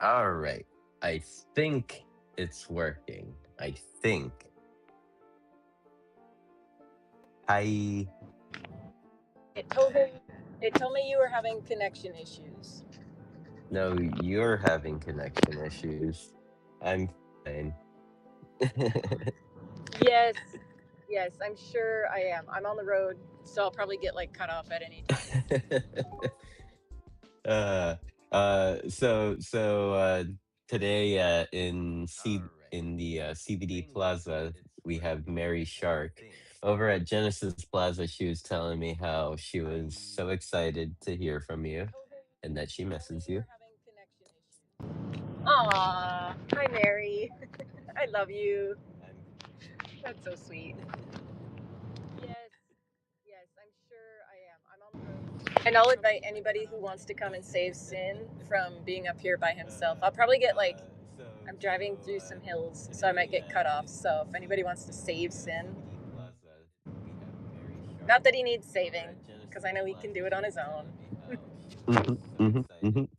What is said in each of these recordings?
All right. I think it's working. I think. I It told me it told me you were having connection issues. know you're having connection issues. I'm fine. Yes, yes, I'm sure I am. I'm on the road, so I'll probably get like cut off at any time. uh, so today in the CBD Plaza we have Mary Shark. Over at Genesis Plaza, she was telling me how she was so excited to hear from you and that she It told me misses you you. were having connection issues. Aw, hi Mary. I love you. That's so sweet. Yes, yes, I'm sure I am. I'm on the road. And I'll invite anybody who wants to come and save Sin from being up here by himself. I'll probably get like, I'm driving through some hills, so I might get cut off. So if anybody wants to save Sin, not that he needs saving, because I know he can do it on his own. Mhm, mhm, mhm.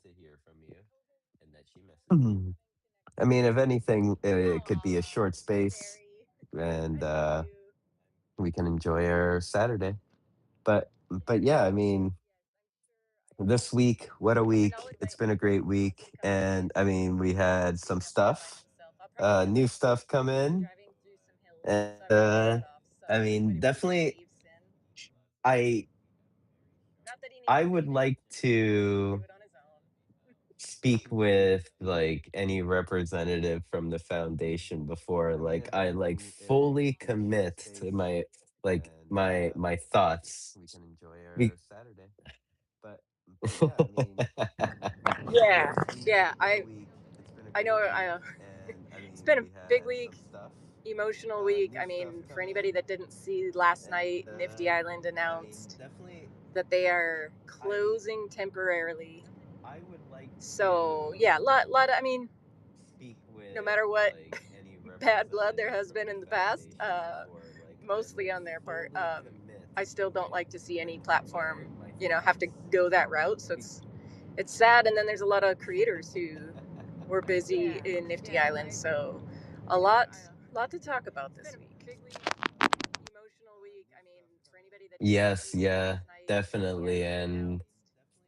Mhm. I mean, if anything, it could be a Aw, short space, Mary. and I love you. we can enjoy our Saturday. But but yeah, I mean, this week, what a And I'll week! It's invite been a anybody great who wants to week, come and save and I Sin mean, we from had being some up here by stuff, himself. I'll probably get new like, stuff come I'm in, driving through some hills, and so I might get cut off. So I if mean, anybody wants to definitely, save Sin, I not that he needs I would saving, like because I know he can do to it on his own. speak with like any representative from the foundation before like I like fully commit to my thoughts. Be- Yeah, yeah. I know. It's been a big week, emotional week. I mean, for anybody that didn't see last night, Nifty Island announced that they are closing temporarily. So yeah, lot. I mean, no matter what bad blood there has been in the past, mostly on their part, I still don't like to see any platform, have to go that route. So it's sad. And then there's a lot of creators who were busy in Nifty Island. So a lot to talk about this week. Big week, emotional week. I mean, for anybody that didn't yes, see yeah, last night, Nifty definitely. Island And announced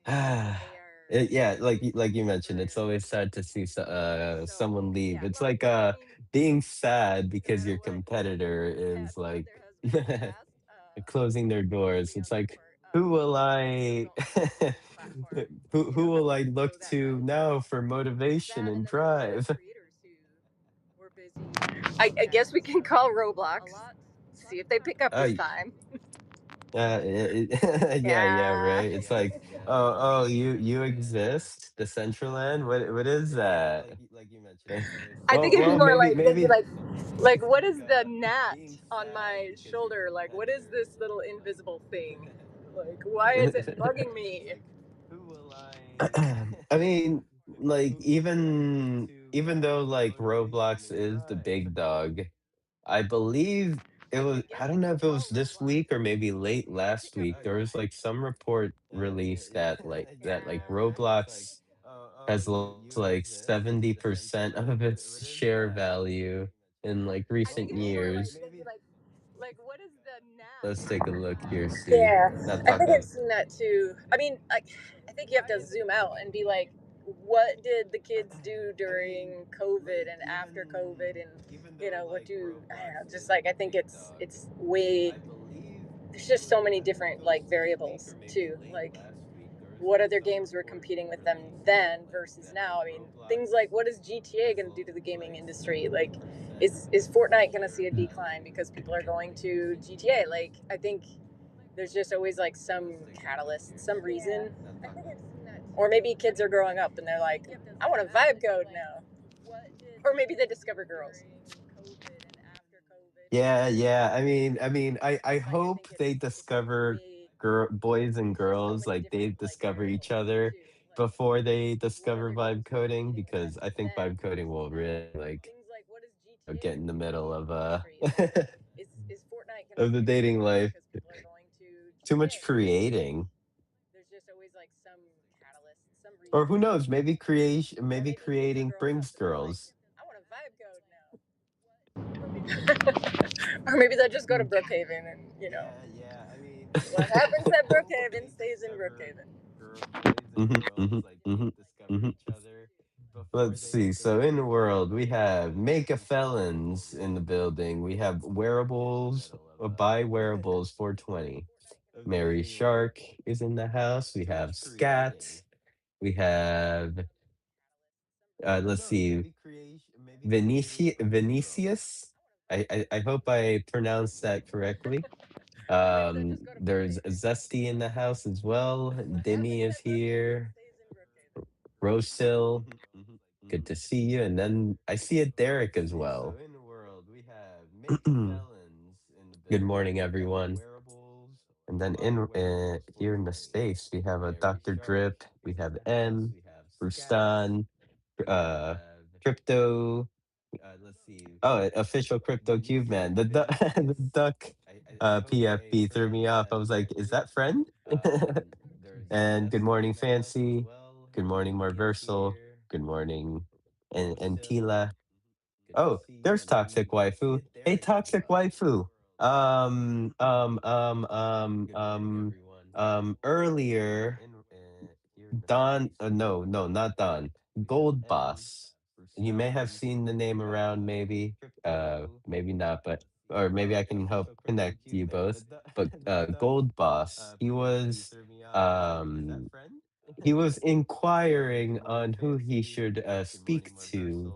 that they are Yeah, like you mentioned, it's always sad to see someone leave. It's like being sad because your competitor is like closing their doors. It's like who will I who will I look to now for motivation and drive? We're busy. I guess we can call Roblox. See if they pick up Uh, this time. yeah, yeah, Yeah. right. It's like, oh, you exist, Decentraland. What is that? I think it'd be Well, more maybe like they'd be maybe. like, what is the gnat on my shoulder? Like, what is this little invisible thing? Like, why is it bugging me? I mean, like even though like Roblox is the big dog, I believe it was. I don't know if it was this week or maybe late last week. There was like some report released that Yeah. Roblox has lost like 70% of its share value in like I think recent it'd be more years. like what is the gnat? Let's take a look here, see. Yeah, Not I think I've talking. seen that too. I mean, I think you have to zoom out and be like, what did the kids do during COVID and after COVID, and what do I don't know? Just like I think it's way. There's just so many different like variables too. Like, what other games were competing with them then versus now? I mean, things like what is GTA going to do to the gaming industry? Like, is Fortnite going to see a decline because people are going to GTA? Like, I think there's just always like some catalyst, some reason. Or maybe kids are growing up and they're like, I want a vibe code now. Or maybe they discover girls. Yeah, yeah. I hope they discover boys and girls like they discover each other before they discover vibe coding because I think vibe coding will really like get in the middle of Is Fortnite going of to the see a dating decline life. because people are going to Too much GTA? Like, creating. there's just always like some catalyst, some Or reason. who knows, maybe creation Or maybe maybe kids are creating growing up brings and they're like, girls. I want a vibe code now. Or maybe they'll just go to Brookhaven and, what happens at Brookhaven stays in Brookhaven. Mhm, mhm, mhm, mhm. Let's see. So in the world, we have mega felons in the building. We have wearables, buy wearables 420. Mary Shark is in the house. We have Scat. We have let's see, Vinicius. I hope I pronounced that correctly. Or maybe they'll just go to There's Brookhaven. Zesty in the house as well. What Demi happens is at Brookhaven here. stays in Brookhaven. Rosil, good to see you. And then I see a Derek as well. Good morning, everyone. And then in here in the space, we have a Dr. Drip, we have M, Rustan, uh, Crypto. Oh, official Crypto Cube man. The duck PFP threw me off. I was like, is that friend? And good morning, Fancy. Good morning, Marversal. Good morning, and Tila. Oh, there's Toxic Waifu. Hey, Toxic Waifu. Um, um, um, um, um, earlier, Don, no, no, not Don, Gold Boss. You may have seen the name around, maybe, maybe not, but, or maybe I can help connect you both. But Gold Boss, um, he was inquiring on who he should speak to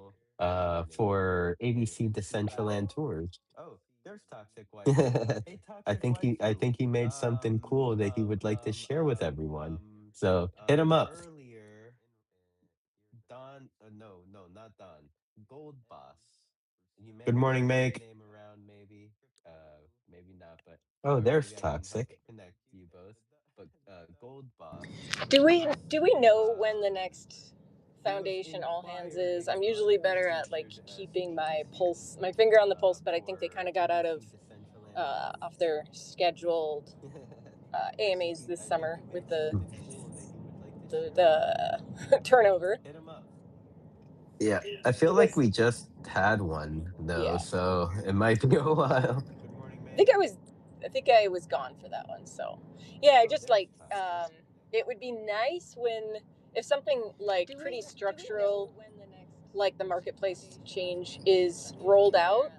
for ABC Decentraland tours. I think he made something cool that he would like to share with everyone. So hit him up. Good morning, Meg. Oh, there's Toxic. Do we know when the next foundation all hands is? I'm usually better at like keeping my pulse, my finger on the pulse, but I think they kind of got out of off their scheduled AMAs this summer with the turnover. Yeah, I feel You like guys, we just had one though, yeah. so it might be a while. I think I was, I think I was gone for that one. So, yeah, I just like it would be nice when, if something like pretty structural, like the marketplace change is rolled out,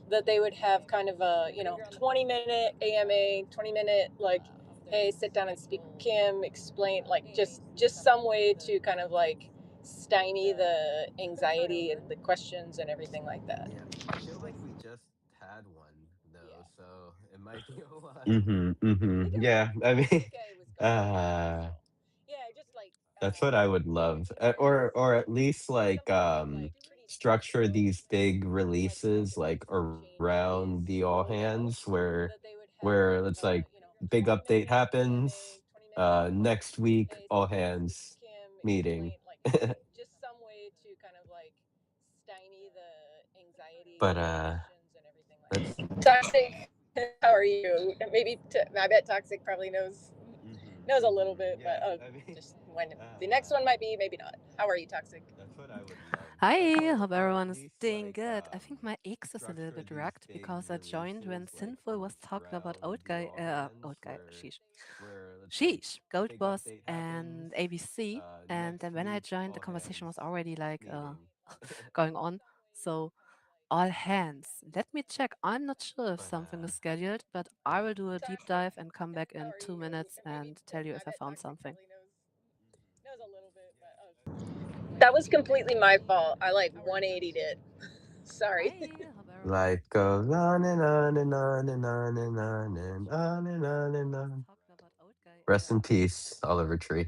that they would have kind of a 20-minute AMA, 20-minute like, hey, sit down and speak with Kim, explain, like just some way to kind of like stymie the anxiety and the questions and everything like that. Yeah, I feel like we just had one though, Yeah, so it might be a while. I think Yeah, I I mean, think I was gone for a while, uh, so yeah, just like that's what I would yeah, love, if or at least if like something like pretty structure structural, these big like the releases like marketplace change around the is all rolled hands out, that they would have where kind of it's like a big update 20-minute happens, AMA, 20-minute like, next week hey, all sit down and speak with hands Kim, meeting. explain, like just some way to kind of like stymie the anxiety But and the questions and everything like let's that. Toxic, how are you? Maybe I bet Toxic probably knows a little bit, but yeah, I mean, just when the next one uh might be, maybe not. How are you, Toxic? that's what I would love. Hi, hope Or at everyone is least doing good. I think my X is a little structure bit these wrecked big because I joined when releases like Sinful was talking about around the all hands Sheesh, where it's like Sheesh, Gold big Boss update happens, and ABC. And next then when I week joined, the all conversation was hands already like meeting. going on. So, all hands. Let me check. I'm not sure if But something is scheduled, but I will do a deep Toxic, dive and come back how in are two you? minutes Maybe and tell you I if I bet found Toxic something. probably knows a little bit, but that was completely my fault. I like 180'd it. Sorry. Hi, hope everyone is life doing goes good. on I and think my on and X on is a and little bit on and wrecked on because I and joined on when and on and Sinful was on. talking about Rest in peace, Oliver Tree.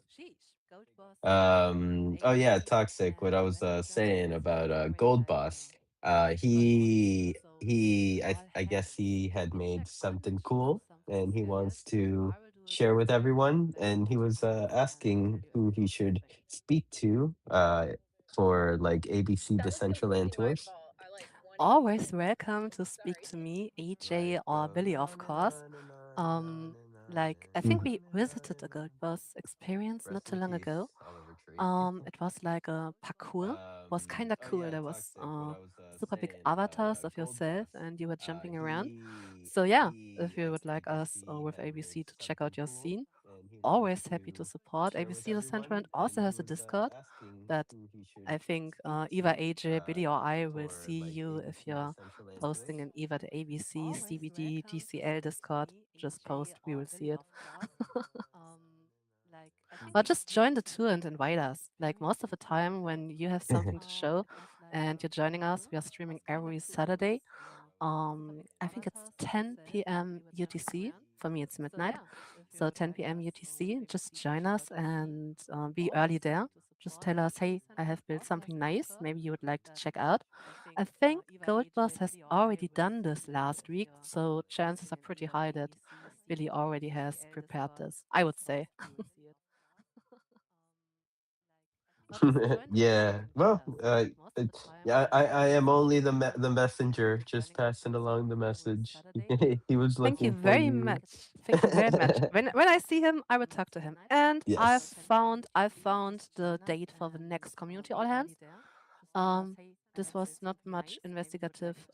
Sheesh, Gold Boss and Oh yeah, ABC. toxic. What I And was when I joined, saying when about Sinful was already Gold like Boss. going on. So I all guess hands. he Let had me made check. I'm not something sure if cool something is and he scheduled, wants but to I will do a share deep with dive and come everyone. back And in he two was minutes and tell asking you if I who he found should something. speak to for like ABC That was completely Decentraland my tours. fault. I like 180'd Always it. welcome to speak Sorry. to me, AJ Life or goes Billy, of on and course. on and on and on Um, and on like I and think on we and on visited a and Gold on. Boss experience not Rest too in long peace, ago. Oliver Tree. It was like a parkour. Was kind of Oh cool. yeah, There was toxic. What I was super big saying about avatars of Gold yourself, Boss. and you were jumping around. He So yeah, if he you would I like guess us he with had made ABC to check something out your cool scene, and he wants always happy to to support. share with ABC The Central everyone. and And also he has a was Discord asking that who he should I think speak either to AJ, Billy, or I will for see like you if ABC you're Decentraland tours. posting in either the ABC, CBD, DCL Discord. Just post, we will see it. Or just join the tour and invite us. Like most of the time, when you have something to show and you're joining us, we are streaming every Saturday. I think it's 10 p.m. UTC. For me, it's midnight. So 10 p.m. UTC. Just join us and be early there. Just tell us, hey, I have built something nice. Maybe you would like to check out. I think Gold Boss has already done this last week, so chances are pretty high that Billy already has prepared this. I would say. Or just join the tour Yeah. and invite Well, us. Like most of the time, yeah, when you I have am something only to show the and messenger, you're just joining us, we passing are along the streaming every message. Saturday. He was Thank you looking for very you. much. Thank you very much. When I see him, I will talk to him. And Yes. I found the date for the next community all hands. Um, this was not much investigative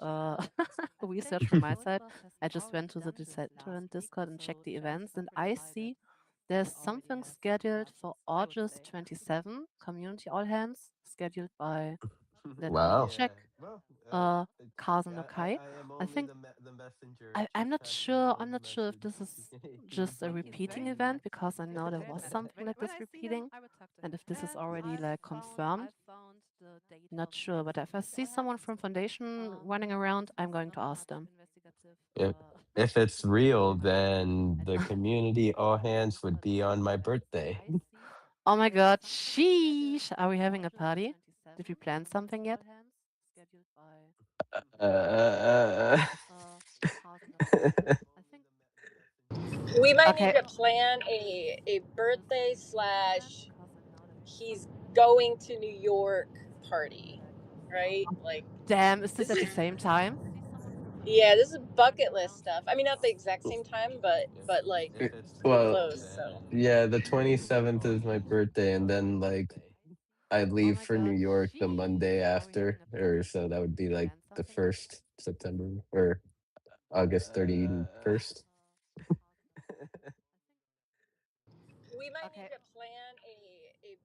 research from my side. I just went to the Decentraland Discord and checked the events, and I see there's something scheduled for August 27, community all hands, scheduled by, let me Wow. check, uh, Kazan Kai. I am I only think the messenger, just I'm not passing sure. along I'm the not sure if message. this is He was just a looking for repeating you. event because I know there was something like this repeating, and if this is already like confirmed, not sure. But if I see someone from Foundation running around, I'm going to ask them. If if it's real, then the community all hands would be on my birthday. Oh my God, sheesh! Are we having a party? Did we plan something yet? Uh, We might need Okay. to plan a birthday slash he's going to New York party, right? Like Damn, is this this at the is same time? yeah, this is bucket list stuff. I mean, not the exact same time, but like pretty well, close. So yeah, the 27th is my birthday, and then like I Oh leave my for New God, York the sheesh! Monday Are we having after, a or party? so that would Did be we like plan the something yet? 1st September or August 31st. we might need Okay. to plan a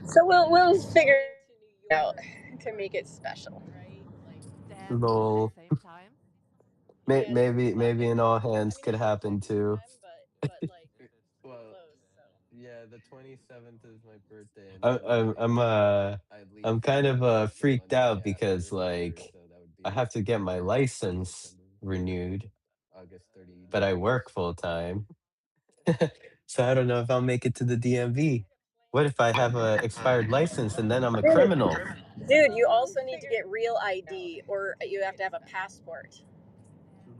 So we'll figure out to make it special. Dance at the Lol. same time. Maybe an all hands could happen too. Well, yeah, the 27th is my birthday, and then I'm kind of freaked out because like I have to get my license renewed, but I work full time. So I don't know if I'll make it to the DMV. What if I have a expired license and then I'm a criminal? Dude, you also need to get real ID or you have to have a passport.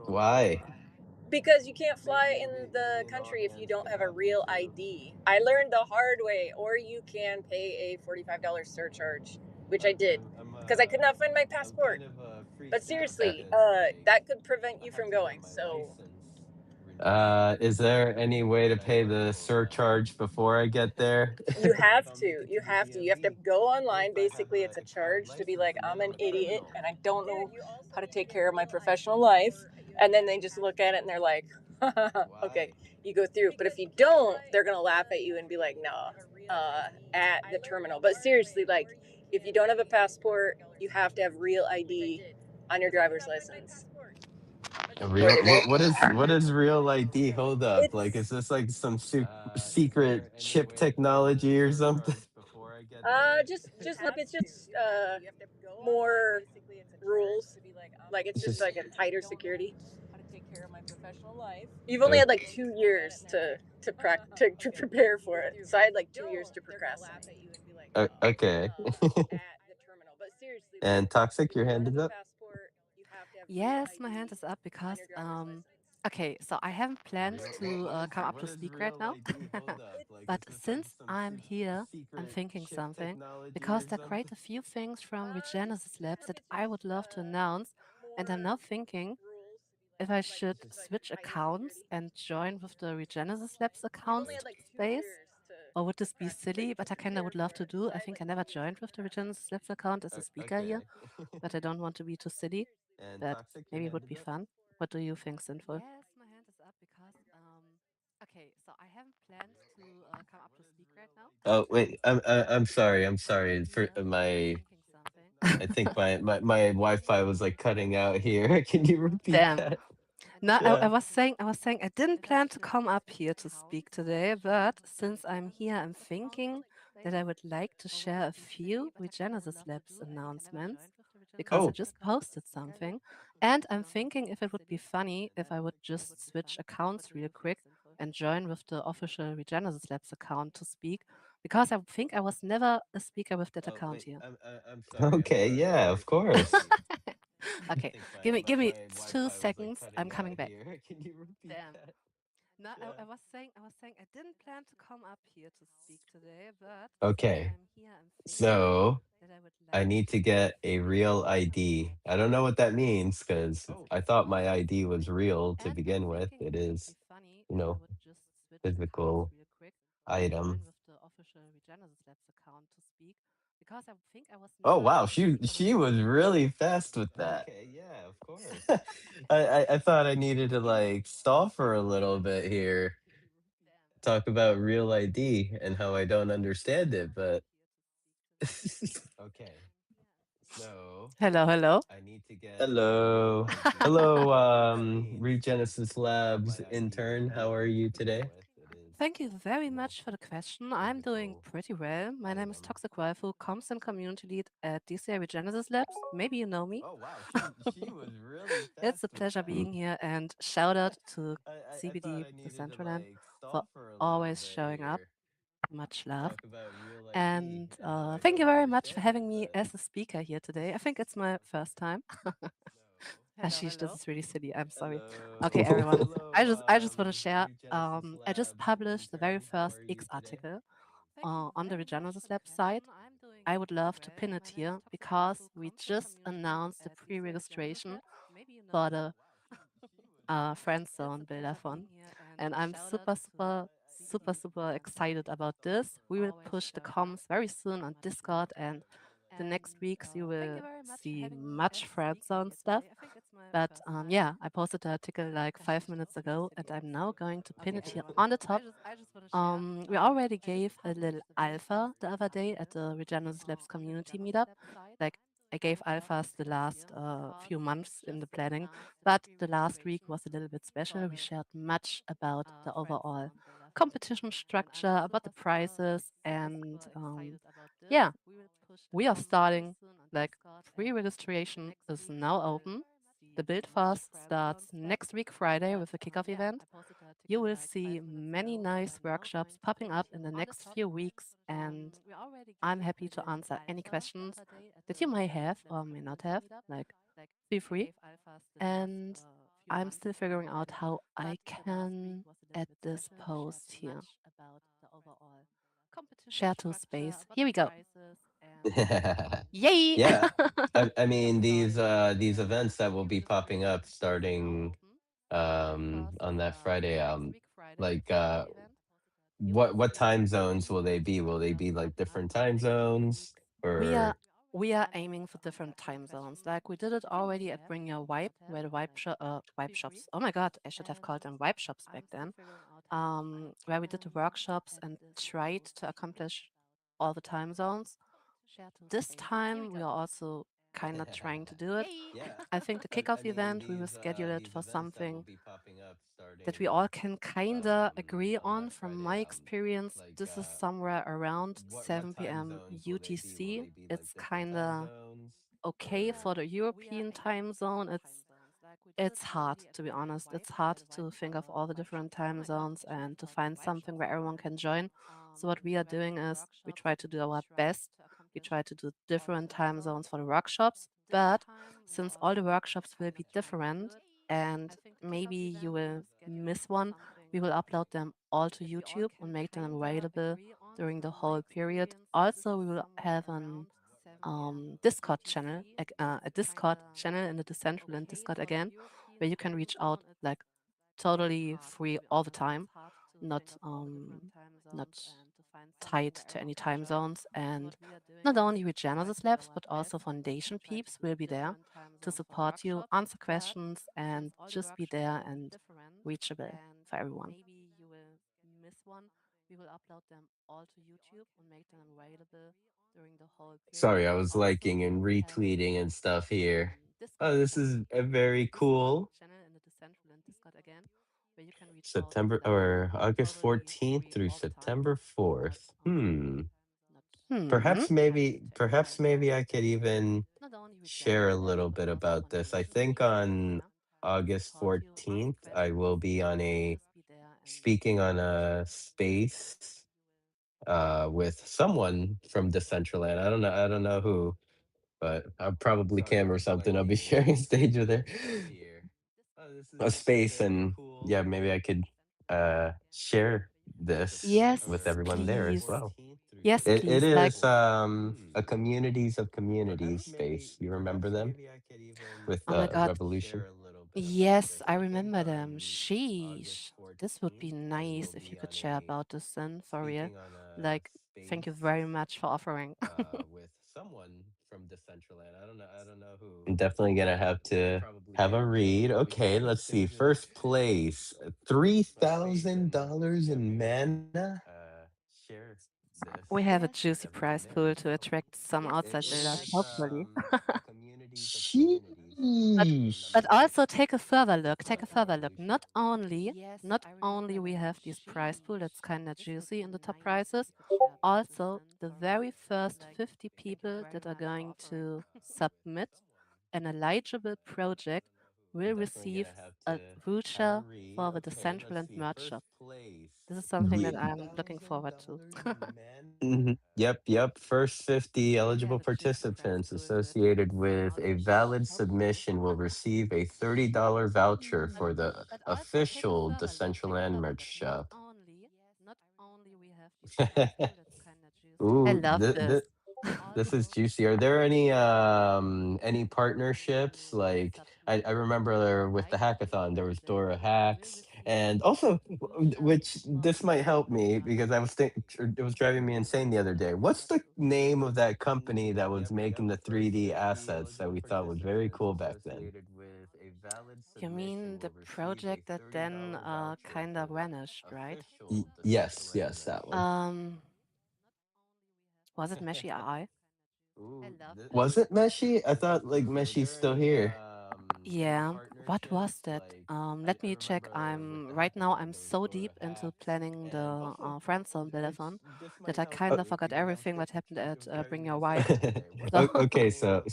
Why? Because you can't fly in the country if you don't have a real ID. I learned the hard way, or you can pay a $45 surcharge, which I did because I could not find my I'm kind passport. of But freaked out seriously, because like that could prevent I you have from to get going. my So license renewed. Is there any way to pay the surcharge before I get there? you have I'll make to. it to You the have to. You have to DMV. go What online. if I have Basically, a it's a expired charge to be license like, and I'm then an I'm a idiot criminal? and I don't know how to take care of my professional life. And then they just look at it and they're like, okay, Why? you go through. But if you don't, they're going to laugh at you and be like, nah, at the terminal. But seriously, like, if you don't have a passport, you have to have real ID on your driver's license. A real what is real ID? Hold up. Like It's is this like some secret chip technology or something? just look. It's just more rules. Like it's It's just just like a tighter security. You've only had like 2 years to prepare for it. So I had like 2 years to procrastinate. okay. And toxic, your hand is up. Yes, my hand is up because okay, so I haven't planned to come up to What is speak right real now. ID? Hold up. Like But is this like since some I'm here, I'm secret thinking chip something technology because or there are quite something? a few things from Regenesis Labs that I would love to announce, and I'm now thinking if I should switch accounts and join with the Regenesis Labs accounts space, or would this be silly? But I kind of would love to do. I think I never joined with the Regenesis Labs account as a speaker here, Okay. but I don't want to be too silly. And But toxic, your maybe it hand would is be up. fun. What do you think, Sinful? Yes, my hand is up because okay, so I haven't planned to come up to speak right now. Oh wait, But I'm sorry. I'm since I'm sorry for here, I'm my. thinking something. I think my Wi-Fi was like cutting out here. Can you repeat Damn. that? No, I Yeah. was saying I didn't plan to come up here to speak today, but since I'm here, I'm thinking that I would like to share a few Regenesis Labs announcements because I Oh, just posted something, and I'm thinking if it would be funny if I would just switch accounts real quick and join with the official Regenesis Labs account to speak because I think I was never a speaker with that oh account wait. here. I'm sorry. I'm Okay, sorry. yeah, Like, of I course. I Okay, think give me my 2 Wi-Fi was like seconds. I'm cutting out coming back. here. Can you repeat Damn. that? No, Yeah. I was saying I didn't plan to come up here to speak today, but since Okay. I'm here, I'm thinking So that I would I like need to to get share a a few real Regenesis ID. Labs I don't know what announcements that means because because I I thought think my I was ID never was a speaker real with to that, and begin I'm with. It thinking if it is, would be funny you if I know, would just switch accounts physical real quick and item. join with the official Regenesis Labs account to speak because I think I was Oh never wow, a speaker with she that was account here. really fast with that. Okay, yeah, of course. I thought I needed to Give me like stall 2 for a seconds. little I'm bit coming back. here, Damn. talk about real ID and how I don't understand it, but okay. So Hello, hello. I need to get hello. Hello, Regenesis Labs intern. How are you today? Thank you very You know, much for the question. I'm doing physical pretty well. My name is item. Toxic Waifu, Comms and Community Lead at DCI Regenesis Labs. Maybe you know me. Oh wow, she was really It's a fast with pleasure that. being here, and shout out to I thought CBD I needed to Decentraland like for stall for a little always bit showing up. here, Much love. talk about real ID And and how I thank you don't very much for understand it, having me but as a speaker here today. I think it's my first time. Hello, Ashish, this hello. is really silly. I'm sorry. Okay, hello, everyone. hello, I just want to share. Regenesis I just Labs published the very intern. How first are X you today? article on the Regenesis Lab site. I would love to pin it here because we just announced the pre-registration for the friend zone builder fund, and I'm super excited about this. We will push the comms very soon on Discord, and the next weeks you will see much friend zone stuff. But yeah, I posted the article like 5 minutes ago, and I'm now going to pin it here on the top. We already gave a little alpha the other day at the Regenesis Labs community meetup. Like I gave alphas the last few months in the planning, but the last week was a little bit special. We shared much about the overall competition structure, about the prices, and yeah, we are starting. Like free registration is now open. The build fast starts next week Friday with a kickoff event. You will see many nice workshops popping up in the next few weeks, and I'm happy to answer any questions that you may have or may not have. Like, feel free. And I'm still figuring out how I can add this post here. Share to space. Here we go. Yay! Yeah. I mean these events that will be popping up starting on that Friday, like what time zones will they be? Will they be like different time zones we are or we are aiming for different time zones. Like we did it already at Bring Your Vibe, where the vibe shops. Oh my god, I should have called them vibe shops back then. Where we did the workshops and tried to accomplish all the time zones. This time we are also kind of trying to do it. yeah. I think the I kickoff mean event we will schedule it these for events that will something be popping up that we starting all can kind of agree on on. that From Friday, my experience, like this is somewhere around what 7 time p.m. zones will they be? Will UTC. they be like It's different kind time of zones okay or for the European time zone. It's hard, to be honest. It's hard to think of all the different time zones and to find something where everyone can join. So what we are doing is we try to do our best. We try to do different time zones for the workshops, but since all the workshops will be different and maybe you will miss one, we will upload them all to YouTube and make them available during the whole period. Also, we will have an Discord channel, a Discord channel in the Decentraland Discord again, where you can reach out like totally free all the time, not tied to any time zones. And not only with Genesis Labs, but also Foundation peeps will be there to support you, answer questions, and just be there and reachable for everyone. sorry, I was liking and retweeting and stuff here. Oh, this is a very cool. September or August 14th through September 4th. Hmm. Perhaps maybe I could even share a little bit about this. I think on August 14th, I will be on a speaking on a space with someone from Decentraland. I don't know who, but I'll probably Kim or something. I'll be sharing stage with her. A space, and yeah, maybe I could share this with Yes, everyone there as please. well. Yes, It please. Like, is a communities of communities space. You remember them with oh my God. Revolution? Yes, I remember them. Sheesh. This would be nice if you could share about this then, for real. Like, thank you very much for offering. With someone from Decentraland. I don't know who. I'm definitely gonna have to have a read. Okay, let's see. First place, $3,000 in mana. Share this We have a juicy prize pool to attract some outside it builders, is hopefully. a communities of communities But space. You but remember them also take a further look. Take a further look. Revolution? Not only we have this prize pool that's kind of juicy in the top prizes, also the very first 50 people that are going to submit an eligible project will Definitely receive gonna have a to have a voucher read. for the Okay, let's Decentraland see. merch First shop. place, This is something that I'm looking forward to. $3,000 in mana. Yep, yep. First 50 eligible participants associated with a valid submission will receive a $30 voucher for the official Decentraland merch shop. I Ooh, love this. this is juicy. Are there any partnerships? Like I remember with the hackathon there was Dora Hacks And also, which this might help me because it was driving me insane the other day. What's the name of that company that was making the 3D assets that we thought was very cool back then? You mean the project that then kind of vanished, right? Yes, yes, that one. Um, was it Meshi AI? Was it Meshi? I thought like Meshi's still here. Yeah, what was that? Let me check. I'm so deep into planning the friend zone buildathon that I kind of forgot everything that happened at Bring Your Wife. So Okay, so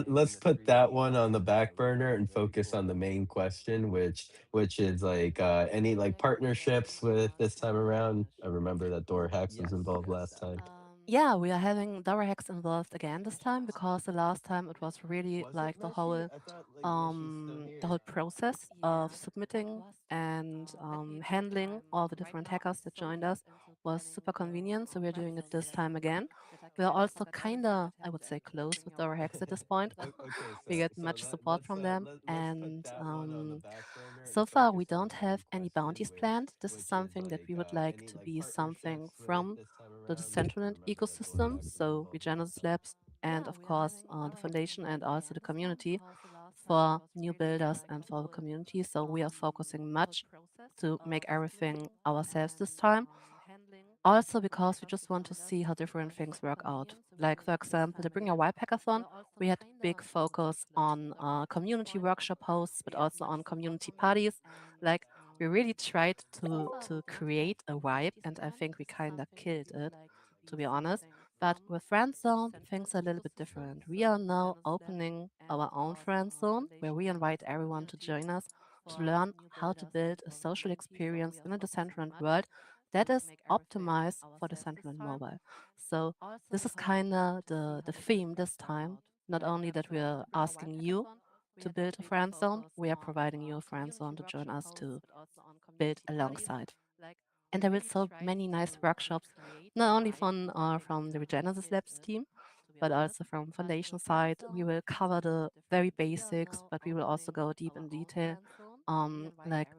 let's put that one on the back burner and focus on the main question, which is like any like partnerships with this time around. I remember that Dora Hex was involved last time. yeah, we are having Dora Hex involved again this time because the last time it was really like the whole process of submitting and handling all the different hackers that joined us was super convenient. So we're doing it this time again. We are also kind of, I would say, close with our hacks at this point. We get much support from them. And so far, we don't have any bounties planned. This is something that we would like to be something from the Decentraland ecosystem. So Regenesis Labs and of course the foundation and also the community for new builders and for the community. So we are focusing much to make everything ourselves this time. Also because we just want to see how different things work out. Like for example, the Bring Your Wipe Hackathon, we had big focus on community workshop hosts, but also on community parties. Like we really tried to create a vibe, and I think we kind of killed it, to be honest. But with Friend Zone, things are a little bit different. We are now opening our own Friend Zone where we invite everyone to join us to learn how to build a social experience in a Decentraland world that is optimized for Decentraland mobile. So this is kind of the theme this time. Not only that we are asking you to build a friend zone, we are providing you a friend zone to join us to build alongside. And there will so many nice workshops, not only from the Regenesis Labs team, but also from foundation side. We will cover the very basics, but we will also go deep in detail. Like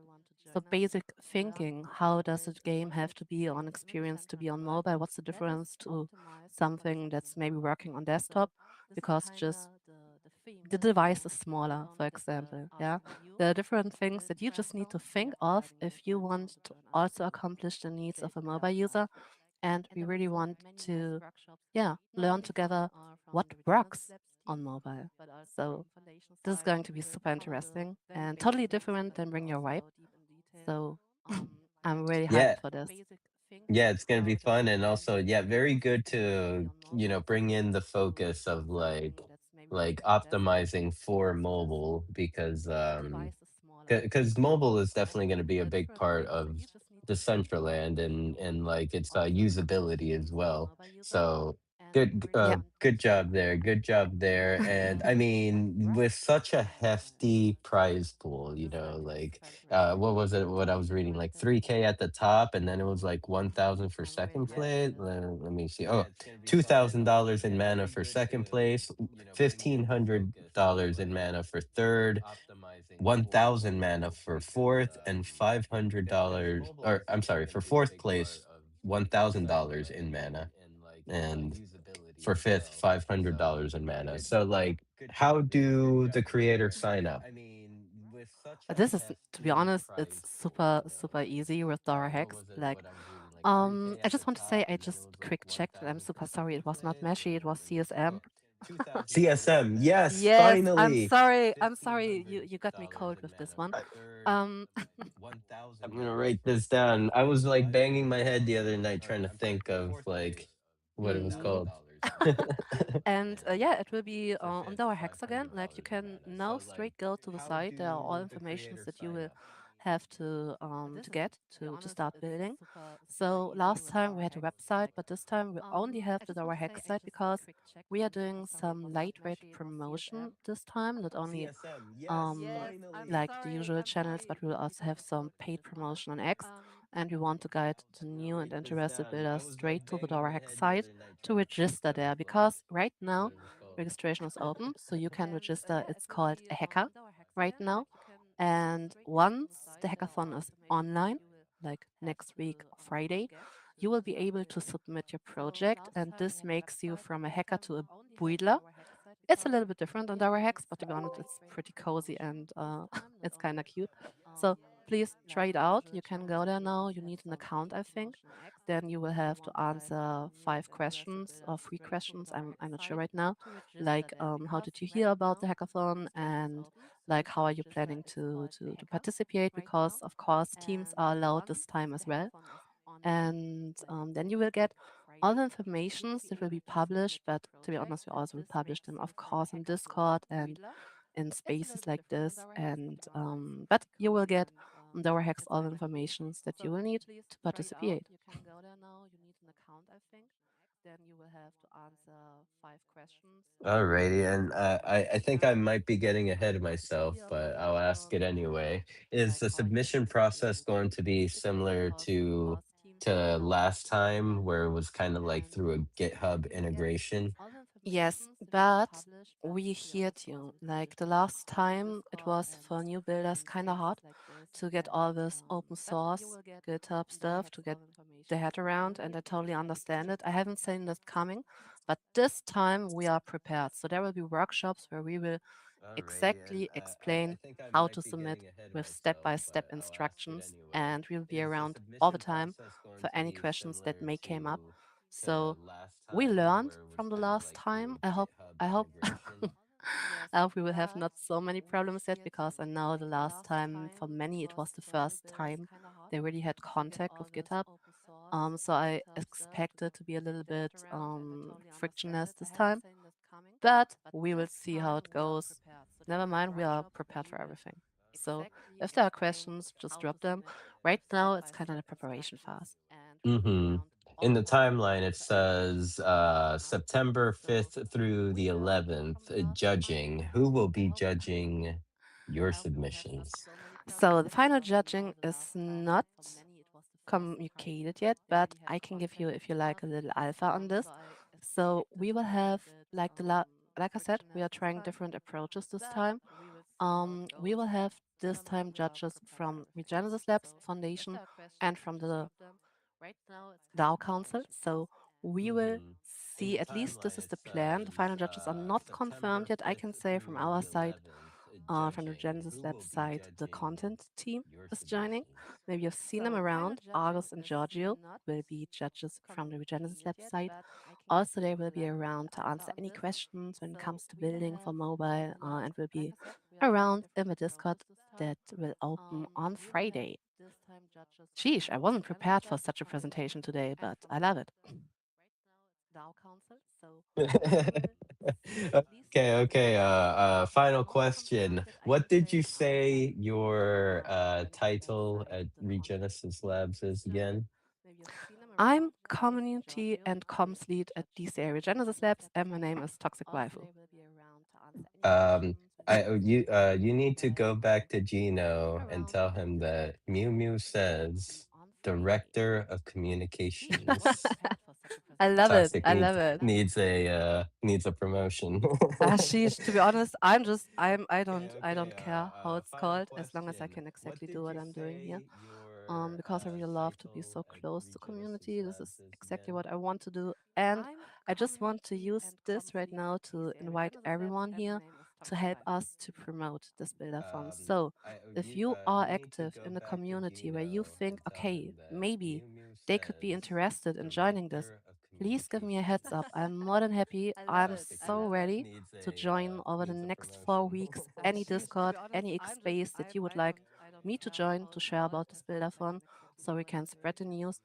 so basic thinking, how does the game have to be on experience to be on mobile? What's the difference to something that's maybe working on desktop? Because just the device is smaller, for example. Yeah. There are different things that you just need to think of if you want to also accomplish the needs of a mobile user. And we really want to, yeah, learn together what works on mobile. So this is going to be super interesting and totally different than Bring Your Vibe. So I'm really hyped Yeah, for this. yeah, it's gonna be fun and also yeah, very good to bring in the focus of like optimizing for mobile because because mobile is definitely going to be a big part of the Decentraland and like its usability as well. So Yeah. good job there, good job there. And I mean, with such a hefty prize pool, like what was it? What I was reading, like 3K at the top, and then it was like 1,000 for second place. Let me see. Oh, $2,000 in mana for second place, $1,500 in mana for third, 1,000 mana for fourth, and $500, or I'm sorry, for fourth place, $1,000 in mana, and for fifth, $500 in mana. So, like, how do the creators sign up? But this is, to be honest, it's super, super easy with Dora Hex. Like, I just want to say, I just quick checked, and I'm super sorry. It was not Meshi, it was CSM. CSM, yes, Yes, I'm finally. sorry. I'm sorry. You got me cold with this one. I, Um, I'm gonna write this down. I was like banging my head the other night trying to think of like what it was mm. called. And yeah, it will be on our Hex again. Like you can now straight go to the site. There are all informations that you will have to get to start building. So last time we had a website, but this time we only have the our Hex site because we are doing some lightweight promotion this time. Not only like the usual channels, but we will also have some paid promotion on X. And we want to guide the new and interested builders straight to the Dora Hack site to register there because right now registration is open, so you can register. It's called a hacker right now. And once the hackathon is online, like next week, Friday, you will be able to submit your project. And this makes you from a hacker to a buidler. It's a little bit different than our hacks, but to be honest, it's pretty cozy and it's kind of cute. So please try it out. You can go there now. You need an account, I think. Then you will have to answer 5 questions or 3 questions. I'm not sure right now. Like, how did you hear about the hackathon? And like, how are you planning to participate? Because of course, teams are allowed this time as well. And then you will get all the informations that will be published. But to be honest, we also will publish them, of course, in Discord and in spaces like this. And but you will get the hacks all the informations that you will need to participate. You can go there now. You need an account, I think. Then you will have to answer 5 questions. Alrighty, and I think I might be getting ahead of myself, but I'll ask it anyway. Is the submission process going to be similar to last time, where it was kind of like through a GitHub integration? Yes, but we heard you. Like the last time, it was for new builders kind of hard to get all this open source GitHub stuff to get the head around, and I totally understand it. I haven't seen that coming, but this time we are prepared. So there will be workshops where we will Alrighty, and exactly I explain think I how might to be submit getting ahead of with myself, step-by-step but I'll ask it instructions, anyway. and we'll be Is the around all the submission time process going for to any be questions that similar may came up. to So last we time, learned where it was from the kind of last like through time. a GitHub I hope integration? I hope we will have not so many problems yet, because I know the last time for many it was the first time they really had contact with GitHub. So I expect it to be a little bit frictionless this time, but we will see how it goes. Never mind, we are prepared for everything. So if there are questions, just drop them. Right now, it's kind of the preparation phase. Mm-hmm. In the timeline, it says September 5th through the 11th, judging. Who will be judging your submissions? So the final judging is not communicated yet, but I can give you, if you like, a little alpha on this. So we will have like I said, we are trying different approaches this time. We will have this time judges from Regenesis Labs Foundation and from the DAO Council. So we will Mm-hmm. In the see, at least this timeline, is it the plan. The final says judges are not confirmed September yet, I can 5th say, from through our the side. 11th, From the judging. Genesis Who Lab will be side, the judging content team your is joining. submissions? Maybe you've seen them around. Argus and Giorgio will be judges from the Regenesis Lab side. Also, they will be around to answer any questions when it comes to building for mobile, and will be around in the Discord that will open on Friday. Sheesh, I wasn't prepared for such a presentation today, but I love it. Okay. Final question. What did you say your title at Regenesis Labs is again? I'm community and comms lead at DC Area Genesis Labs, and my name is Toxic Waifu. Um, you need to go back to Gino and tell him that Mew Mew says Director of Communications. I love it. Toxic I love it. needs a promotion. Sheesh, to be honest, I don't care how it's Final called, as long as I question. can What exactly do did what you I'm doing here. say your Because I really love to be title so at close to Regenesis community. This is Labs is exactly again? what I want to do. And I just want to use this right now to invite everyone here to help us to promote this buildathon. So if you are You need to active go in the back to community where you Gino think, and tell okay, him that maybe Mew Mew they could be says interested in joining this, Director of please give me a heads up. Communications. I'm more than happy. I'm Toxic so ready to join over the needs a next promotion. 4 weeks any Discord, any X space that you would like me to join to share about this buildathon so we can spread the news.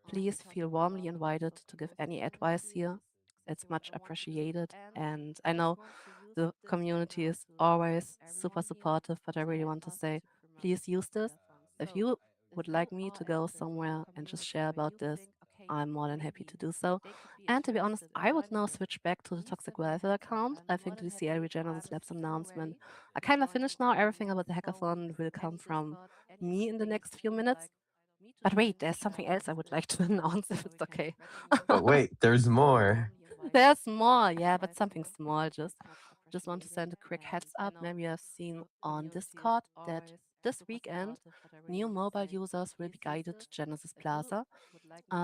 Please feel warmly invited to give any advice here. It's much appreciated. And I know the community is always super supportive, but I really want to say, please use this. If you would like me to go somewhere and just share about this, I'm more than happy to do so. And to be honest, I would now switch back to the Toxic Welfare account. I think the DCL Regenesis Labs announcement are kind of finished now. Everything about the hackathon will come from me in the next few minutes. But wait, there's something else I would like to announce if it's okay. But wait, there's more. There's more, yeah, but something small just. Just want to send a quick heads up. Maybe you have seen on Discord that this weekend, new mobile users will be guided to Genesis Plaza.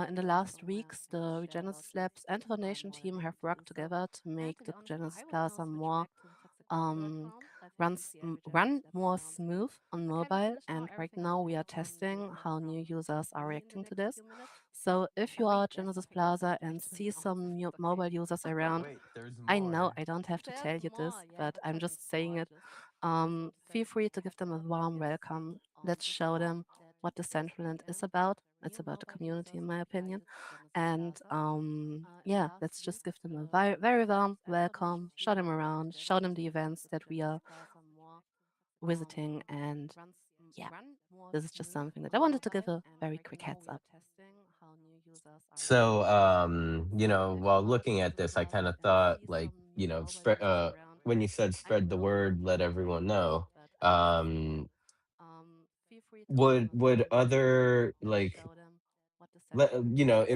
In the last weeks, the Genesis Labs and Foundation team have worked together to make the Genesis Plaza more run more smooth on mobile. And right now we are testing how new users are reacting to this. So if you are at Genesis Plaza and see some new mobile users around, I know I don't have to tell you this, but I'm just saying it. Feel free to give them a warm welcome. Let's show them what the Decentraland is about. It's about the community, in my opinion. And yeah, let's just give them a very warm welcome, show them around, show them the events that we are visiting. And yeah, this is just something that I wanted to give a very quick heads up. So, while looking at this, I kind of thought, like, spread when you said spread the word, let everyone know. Um, would other, like, in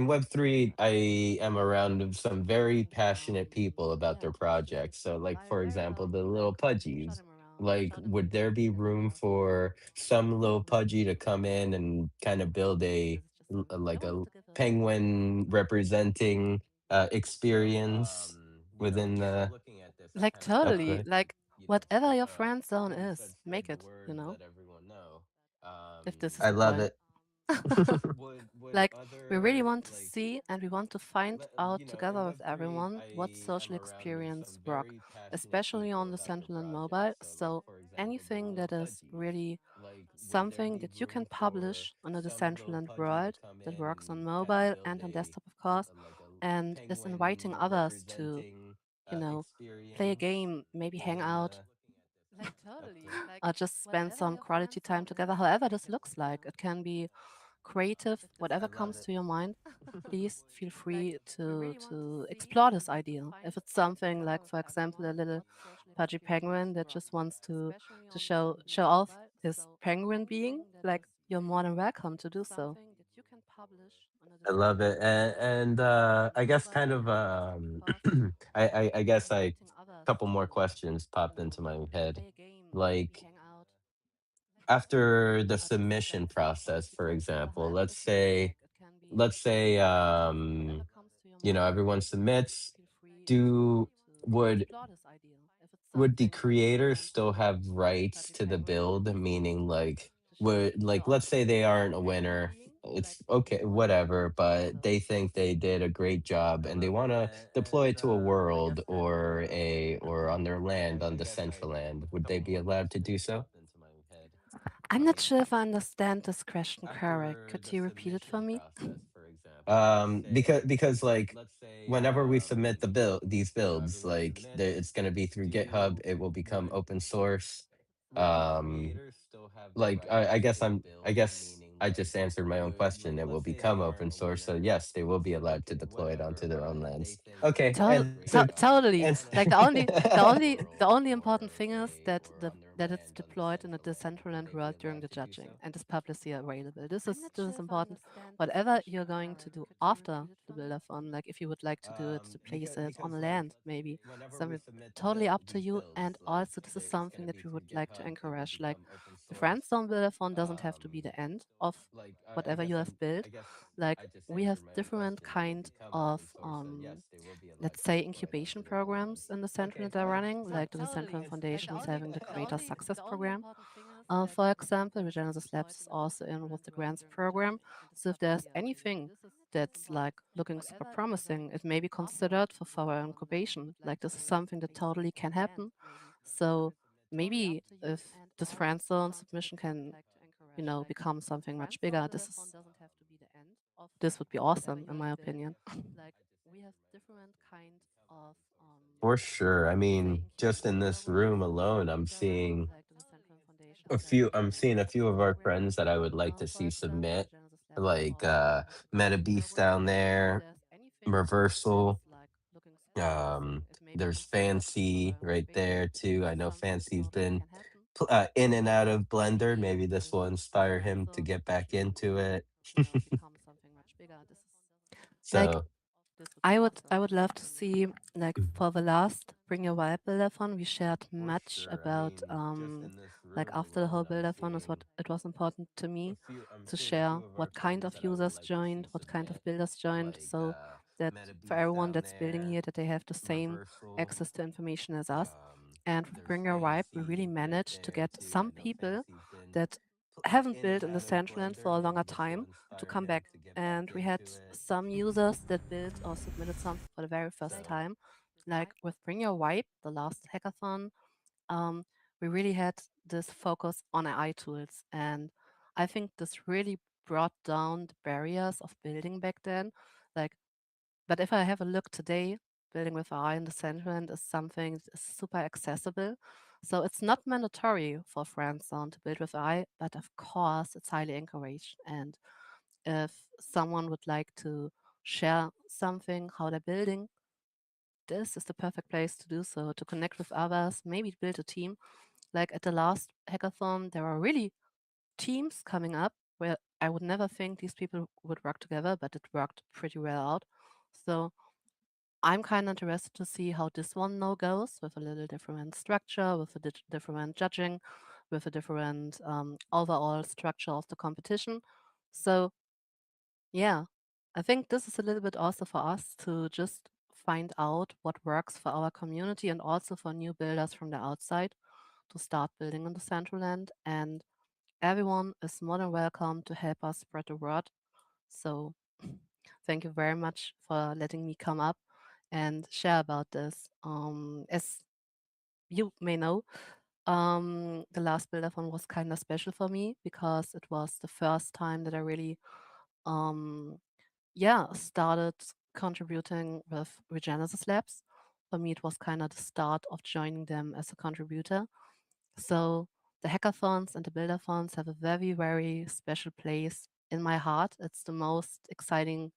Web3, I am around of some very passionate people about their projects. So, like, for example, the little pudgies. Like, would there be room for some little pudgy to come in and kind of build like a penguin representing experience within the Like totally, upgrade? like whatever your friend zone is, make it, if this is I the love point. it. Like, we really want to see and we want to find out together with everyone what social experience work, especially on the Central and mobile. So anything that is really something that you can publish on the Decentraland world that works on mobile and on desktop, of course, and is inviting others to, you know, play a game, maybe hang out, or just spend some quality time together. However, this looks like it can be creative, whatever comes to your mind. Please feel free to explore this idea. If it's something like, for example, a little pudgy penguin that just wants to show off his penguin being, like you're more than welcome to do so. I love it, and I guess kind of I guess I couple more questions popped into my head, like after the submission process, for example, let's say everyone submits. Do would would the creators still have rights to the build? Meaning, like, would like let's say they aren't a winner. It's okay, whatever, but they think they did a great job and they want to deploy it to a world or on their land on the central land. Would they be allowed to do so? I'm not sure if I understand this question correct. Could you repeat it for me? Because like whenever we submit these builds, like it's going to be through GitHub. It will become open source. um like I guess I just answered my own question. It will become open source, so yes, they will be allowed to deploy it onto their own lands. Okay, answered. Totally. Ans- Like the only important thing is that that it's deployed in a Decentraland world during the judging and is publicly available. This is important. Whatever you're going to do after the build-a-thon, like if you would like to do it to place it on land, maybe something totally up to you. And also, this is something that we would like to encourage. Like the Friendzone build-a-thon doesn't have to be the end of whatever you have built. Like we have different kind of let's say incubation programs in the center that are running, like the Central Foundation is having the Creator Success Program. For example, Regenesis Labs is also in with the grants program. So if there's anything that's like looking super promising, it may be considered for further incubation. Like this is something that totally can happen. So maybe if this friend zone submission can, become something much bigger, this would be awesome in my opinion. for sure. I mean, just in this room alone, I'm seeing a few of our friends that I would like to see submit, like Meta Beast down there, Reversal. There's Fancy right there too. I know Fancy's been in and out of Blender. Maybe this will inspire him to get back into it. Like So. I would love to see, like, for the last Bring Your Vibe buildathon, we shared much about like after the whole buildathon is what it was important to me to share what kind of users joined, what kind of builders joined, so that for everyone that's building here that they have the same access to information as us. And with Bring Your Vibe, we really managed to get some people that haven't built in the Decentraland for a longer time to come back. And we had some users that built or submitted something for the very first time. Like with Bring Your Vibe, the last hackathon, um, we really had this focus on AI tools. And I think this really brought down the barriers of building back then. Like, but if I have a look today, building with AI in the Decentraland is something that is super accessible. So it's not mandatory for friends on to build with AI, but of course it's highly encouraged. And if someone would like to share something, how they're building, this is the perfect place to do so, to connect with others, maybe build a team. Like at the last hackathon, there are really teams coming up where I would never think these people would work together, but it worked pretty well out. So I'm kind of interested to see how this one now goes with a little different structure, with a different judging, with a different overall structure of the competition. So yeah, I think this is a little bit also for us to just find out what works for our community and also for new builders from the outside to start building in the Central Land. And everyone is more than welcome to help us spread the word. So thank you very much for letting me come up and share about this. As you may know, the last buildathon was kind of special for me because it was the first time that I really um, started contributing with Regenesis Labs. For me, it was kind of the start of joining them as a contributor. So the hackathons and the buildathons have a very, very special place in my heart. It's the most exciting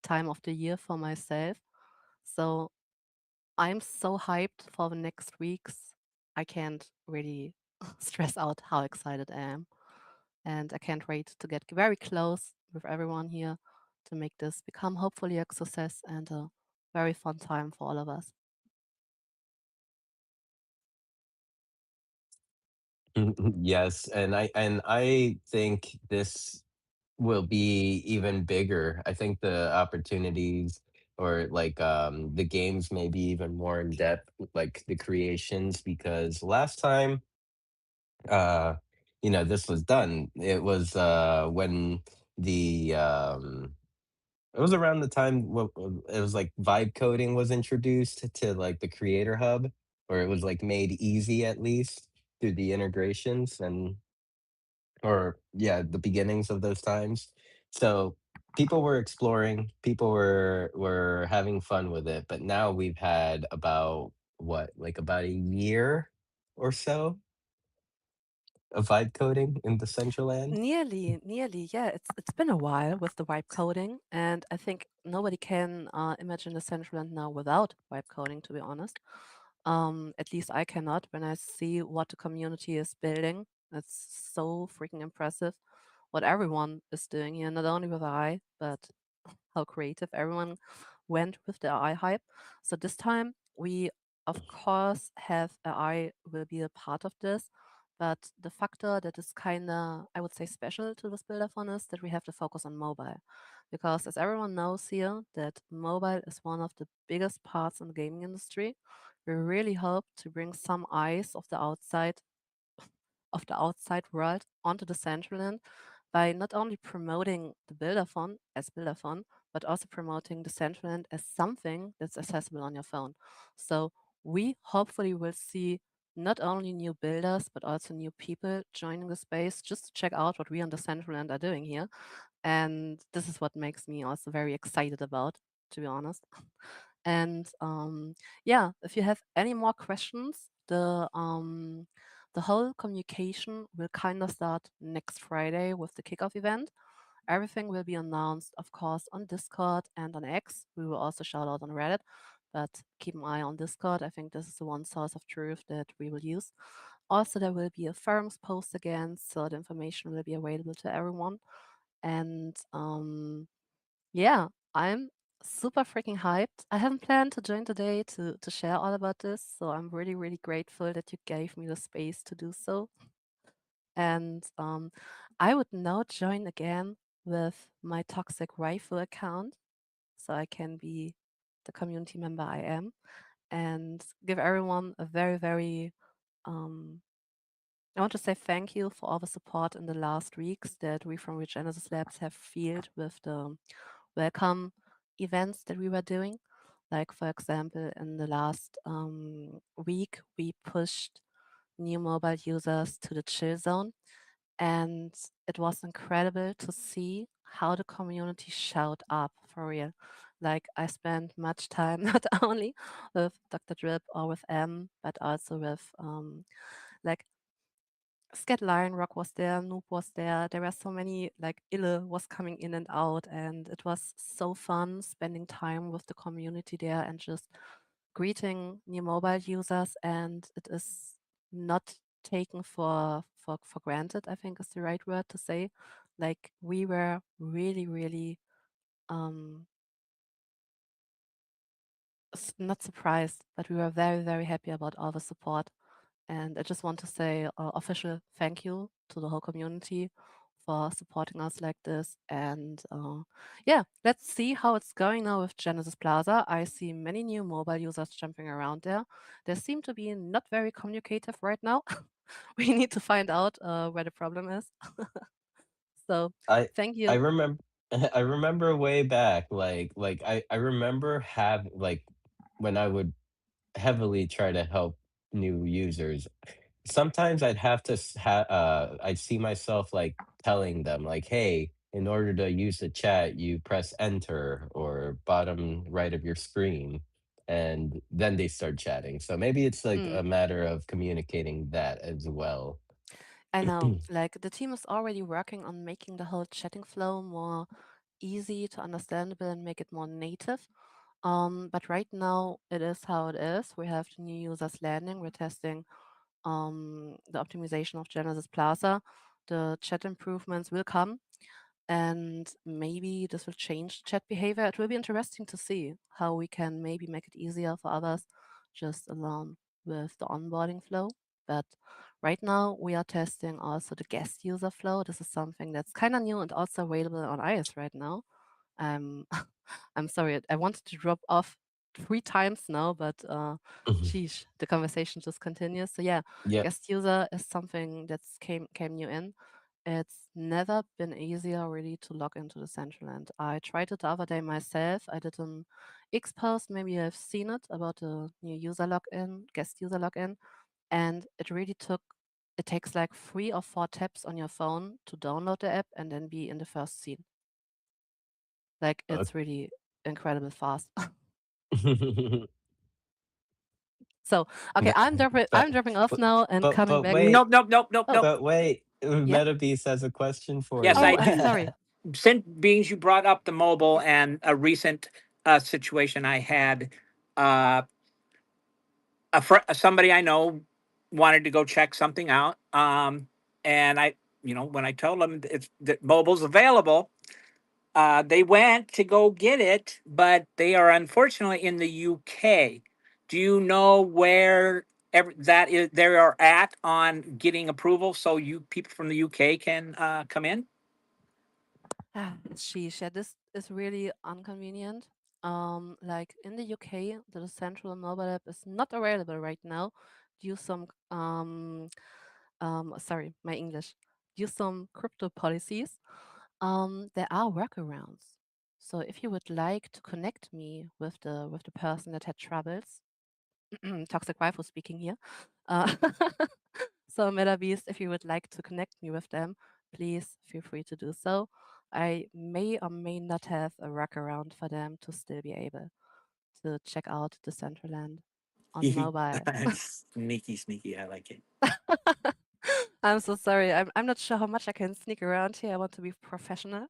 time of the year for myself. So I'm so hyped for the next weeks. I can't really stress out how excited I am. And I can't wait to get very close with everyone here to make this become hopefully a success and a very fun time for all of us. Yes, and I think this will be even bigger. I think the opportunities or like the games may be even more in depth, like the creations, because last time uh this was done, it was when the it was around the time it was like vibe coding was introduced to like the creator hub, or it was like made easy at least through the integrations and or yeah, the beginnings of those times. So people were exploring, people were having fun with it, but now we've had about what, like about a year or so of vibe coding in the Central Land. Nearly, yeah. It's been a while with the wipe coding, and I think nobody can imagine the Central Land now without wipe coding. To be honest, at least I cannot. When I see what the community is building, it's so freaking impressive. What everyone is doing here, not only with AI, but how creative everyone went with the AI hype. So this time we of course have AI will be a part of this, but the factor that is kinda, I would say, special to this buildathon is that we have to focus on mobile. Because as everyone knows here, that mobile is one of the biggest parts in the gaming industry. We really hope to bring some eyes of the outside world onto the Central End by not only promoting the Buildathon as Buildathon, but also promoting the Central End as something that's accessible on your phone. So we hopefully will see not only new builders, but also new people joining the space just to check out what we on the Central End are doing here. And this is what makes me also very excited about, to be honest. And yeah, if you have any more questions, the whole communication will kind of start next Friday with the kickoff event. Everything will be announced, of course, on Discord and on X. We will also shout out on Reddit, but keep an eye on Discord. I think this is the one source of truth that we will use. Also, there will be a forums post again, so the information will be available to everyone. And yeah, I'm super freaking hyped. I haven't planned to join today to share all about this, so I'm really, really grateful that you gave me the space to do so. And I would now join again with my Toxic Rifle account, so I can be the community member I am, and give everyone a very, very um, I want to say thank you for all the support in the last weeks that we from Regenesis Labs have felt with the welcome events that we were doing. Like, for example, in the last week, we pushed new mobile users to the chill zone. And it was incredible to see how the community showed up for real. Like, I spent much time not only with Dr. Drip or with M, but also with like Scat Lion Rock was there, Noob was there. There were so many, like Ille was coming in and out, and it was so fun spending time with the community there and just greeting new mobile users. And it is not taken for granted, I think is the right word to say. Like, we were really, really um not surprised, but we were very, very happy about all the support. And I just want to say official thank you to the whole community for supporting us like this. And yeah, let's see how it's going now with Genesis Plaza. I see many new mobile users jumping around there. They seem to be not very communicative right now. We need to find out where the problem is. So I thank I you. remember I remember way back, I remember when I would heavily try to help new users. Sometimes I'd have to I'd see myself like telling them like, "Hey, in order to use the chat, you press enter or bottom right of your screen." And then they start chatting. So maybe it's like a Mm. matter of communicating that as well. I know, like the team is already working on making the whole chatting flow more easy to understandable and make it more native. But right now it is how it is. We have the new users landing. We're testing the optimization of Genesis Plaza. The chat improvements will come, and maybe this will change chat behavior. It will be interesting to see how we can maybe make it easier for others just along with the onboarding flow. But right now we are testing also the guest user flow. This is something that's kind of new and also available on iOS right now. Um, I'm sorry, I wanted to drop off 3 times now, but sheesh, the conversation just continues. So yeah, Yep. guest user is something that's came new in. It's never been easier really to log into the Decentraland. I tried it the other day myself. I did an X post, maybe you've seen it, about a new user login, guest user login, and it really it takes like 3 or 4 taps on your phone to download the app and then be in the first scene. Like, Uh, it's really incredible fast. So, okay, but I'm but dropping off but now and coming but back. wait, Nope, nope, nope, nope, Oh, nope. Wait, yeah? Meta Beast has a question for Yes, Oh, I you. I'm do. sorry. Since being you brought up the mobile and a recent situation I had, uh, somebody I know wanted to go check something out, and when I told them that mobile's available, they went to go get it, but they are unfortunately in the UK. Do you know where that is? They are at on getting approval, so you people from the UK can come in. Sheesh, yeah, this is really inconvenient. Like in the UK, the central mobile app is not available right now due some sorry, my English, due some crypto policies. There are workarounds. So if you would like to connect me with the person that had troubles, Toxic Waifu speaking here. Uh, so MetaBeast, if you would like to connect me with them, please feel free to do so. I may or may not have a workaround for them to still be able to check out Decentraland on mobile. Sneaky, sneaky. I like it. I'm so sorry. I'm not sure how much I can sneak around here. I want to be professional.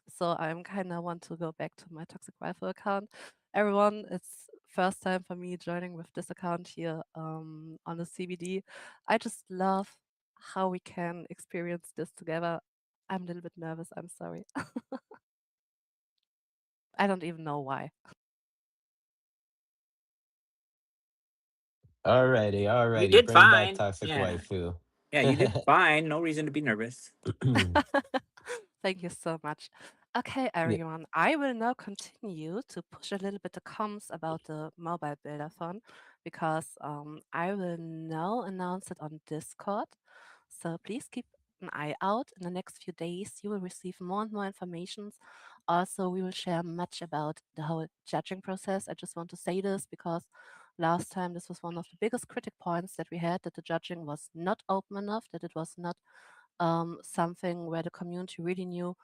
So I'm kind of want to go back to my Toxic Rifle account. Everyone, it's first time for me joining with this account here on the CBD. I just love how we can experience this together. I'm a little bit nervous. I'm sorry. I don't even know why. Alrighty, You alrighty. did Bring back fine. toxic Yeah. waifu. Yeah, you did fine. No reason to be nervous. Thank you so much. Okay, Yeah. everyone, I will now continue to push a little bit the comms about the mobile buildathon because I will now announce it on Discord. So please keep an eye out. In the next few days, you will receive more and more information. Also, we will share much about the whole judging process. I just want to say this because last time this was one of the biggest critic points that we had, that the judging was not open enough, that it was not something where the community really knew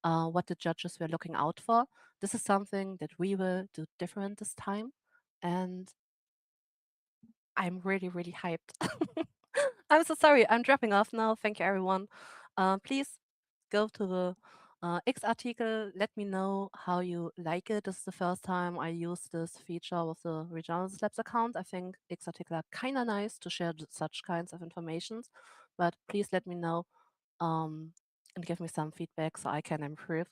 what the judges were looking out for. This is something that we will do different this time. And I'm really, really hyped. I'm so sorry. I'm dropping off now. Thank you, everyone. Please go to the X article. Let me know how you like it. This is the first time I use this feature with the Regional Labs account. I think X article are kind of nice to share such kinds of informations. But please let me know and give me some feedback so I can improve.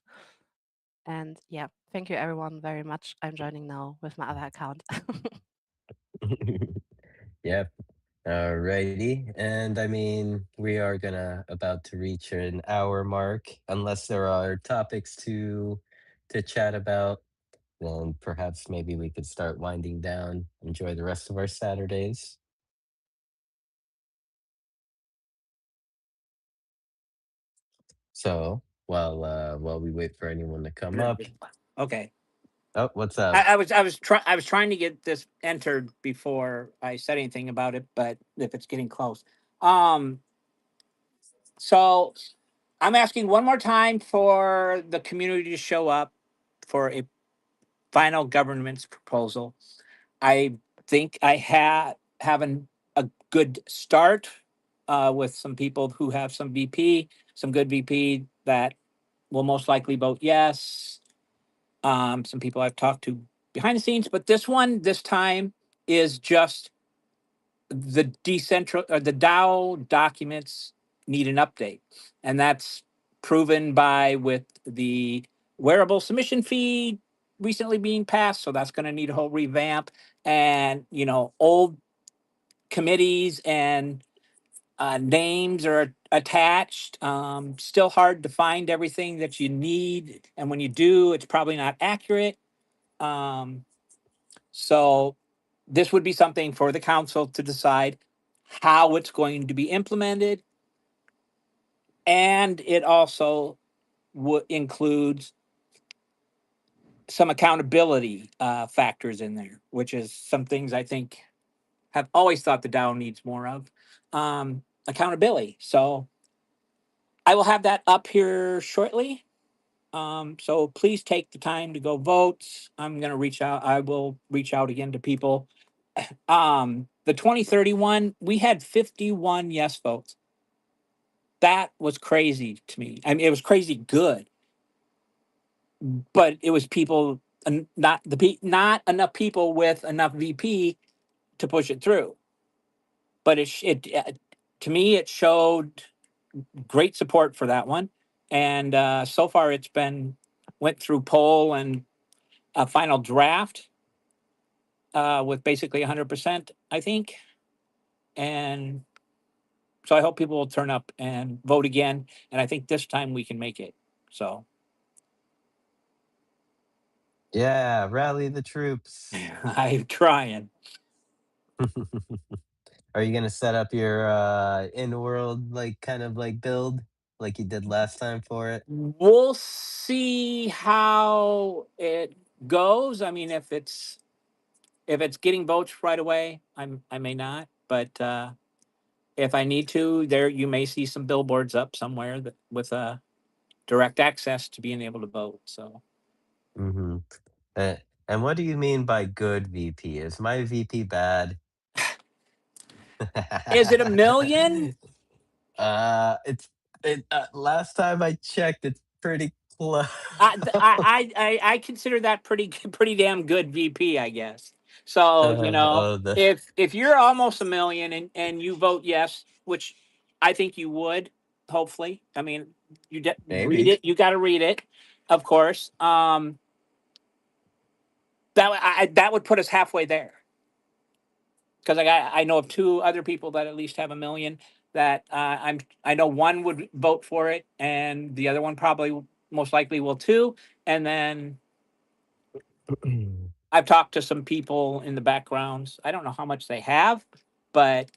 And yeah, thank you everyone very much. I'm joining now with my other account. Yep. Alrighty. And I mean, we are gonna about to reach an hour mark. Unless there are topics to chat about, then perhaps maybe we could start winding down. Enjoy the rest of our Saturdays. So while we wait for anyone to come up. Okay. Oh, what's I, up? I was I was trying I was trying to get this entered before I said anything about it, but if it's getting close. Um so I'm asking one more time for the community to show up for a final government's proposal. I think I have a good start with some people who have some VP, some good VP that will most likely vote yes. Some people I've talked to behind the scenes, but this one this time is just the decentral or the DAO documents need an update, and that's proven by with the wearable submission fee recently being passed. So that's going to need a whole revamp, and old committees and names are attached. Still hard to find everything that you need, and when you do, it's probably not accurate. Um, so this would be something for the council to decide how it's going to be implemented, and it also includes some accountability factors in there, which is some things I think have always thought the DAO needs more of accountability. So I will have that up here shortly. So please take the time to go vote. I'm going to reach out. I will reach out again to people. The 2031, we had 51 yes votes. That was crazy to me. I mean, it was crazy good, but it was people, not enough people with enough VP to push it through. But to me, it showed great support for that one, and so far it's been went through poll and a final draft with basically 100%, I think. And so I hope people will turn up and vote again. And I think this time we can make it. So Yeah, rally the troops. I'm trying. Are you gonna set up your in-world like kind of like build like you did last time for it? We'll see how it goes. I mean, if it's getting votes right away, I may not. But if I need to, there you may see some billboards up somewhere that with direct access to being able to vote. So Mm-hmm. Uh, and what do you mean by good VP? Is my VP bad? is it a million? It's it. Last time I checked, it's pretty close. I consider that pretty pretty damn good VP, I guess. So Oh, the if you're almost a million and you vote yes, which I think you would, hopefully. I mean, read maybe. it. You got to read it, of course. that would put us halfway there because I know of two other people that at least have 1 million that I know one would vote for it and the other one probably most likely will too. And then I've talked to some people in the backgrounds. I don't know how much they have, but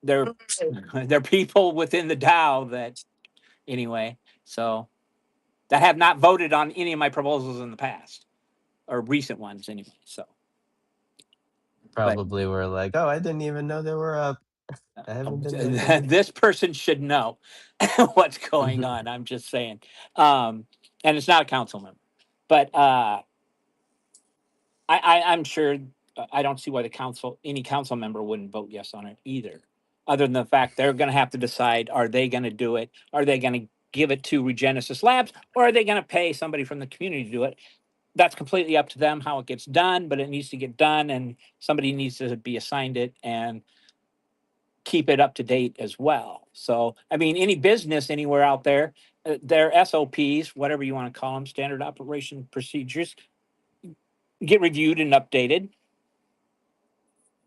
they're they're people within the Dow that anyway. So that have not voted on any of my proposals in the past or recent ones anyway. So, but Probably were like, oh, I didn't even know they were up. I haven't been looking. this person should know what's going on. I'm just saying, and it's not a council member, but I'm sure I don't see why any council member wouldn't vote yes on it either. Other than the fact they're going to have to decide: are they going to do it? Are they going to give it to Regenesis Labs, or are they going to pay somebody from the community to do it? That's completely up to them how it gets done, but it needs to get done, and somebody needs to be assigned it and keep it up to date as well. So, I mean, any business anywhere out there, their SOPs, whatever you want to call them, standard operation procedures, get reviewed and updated.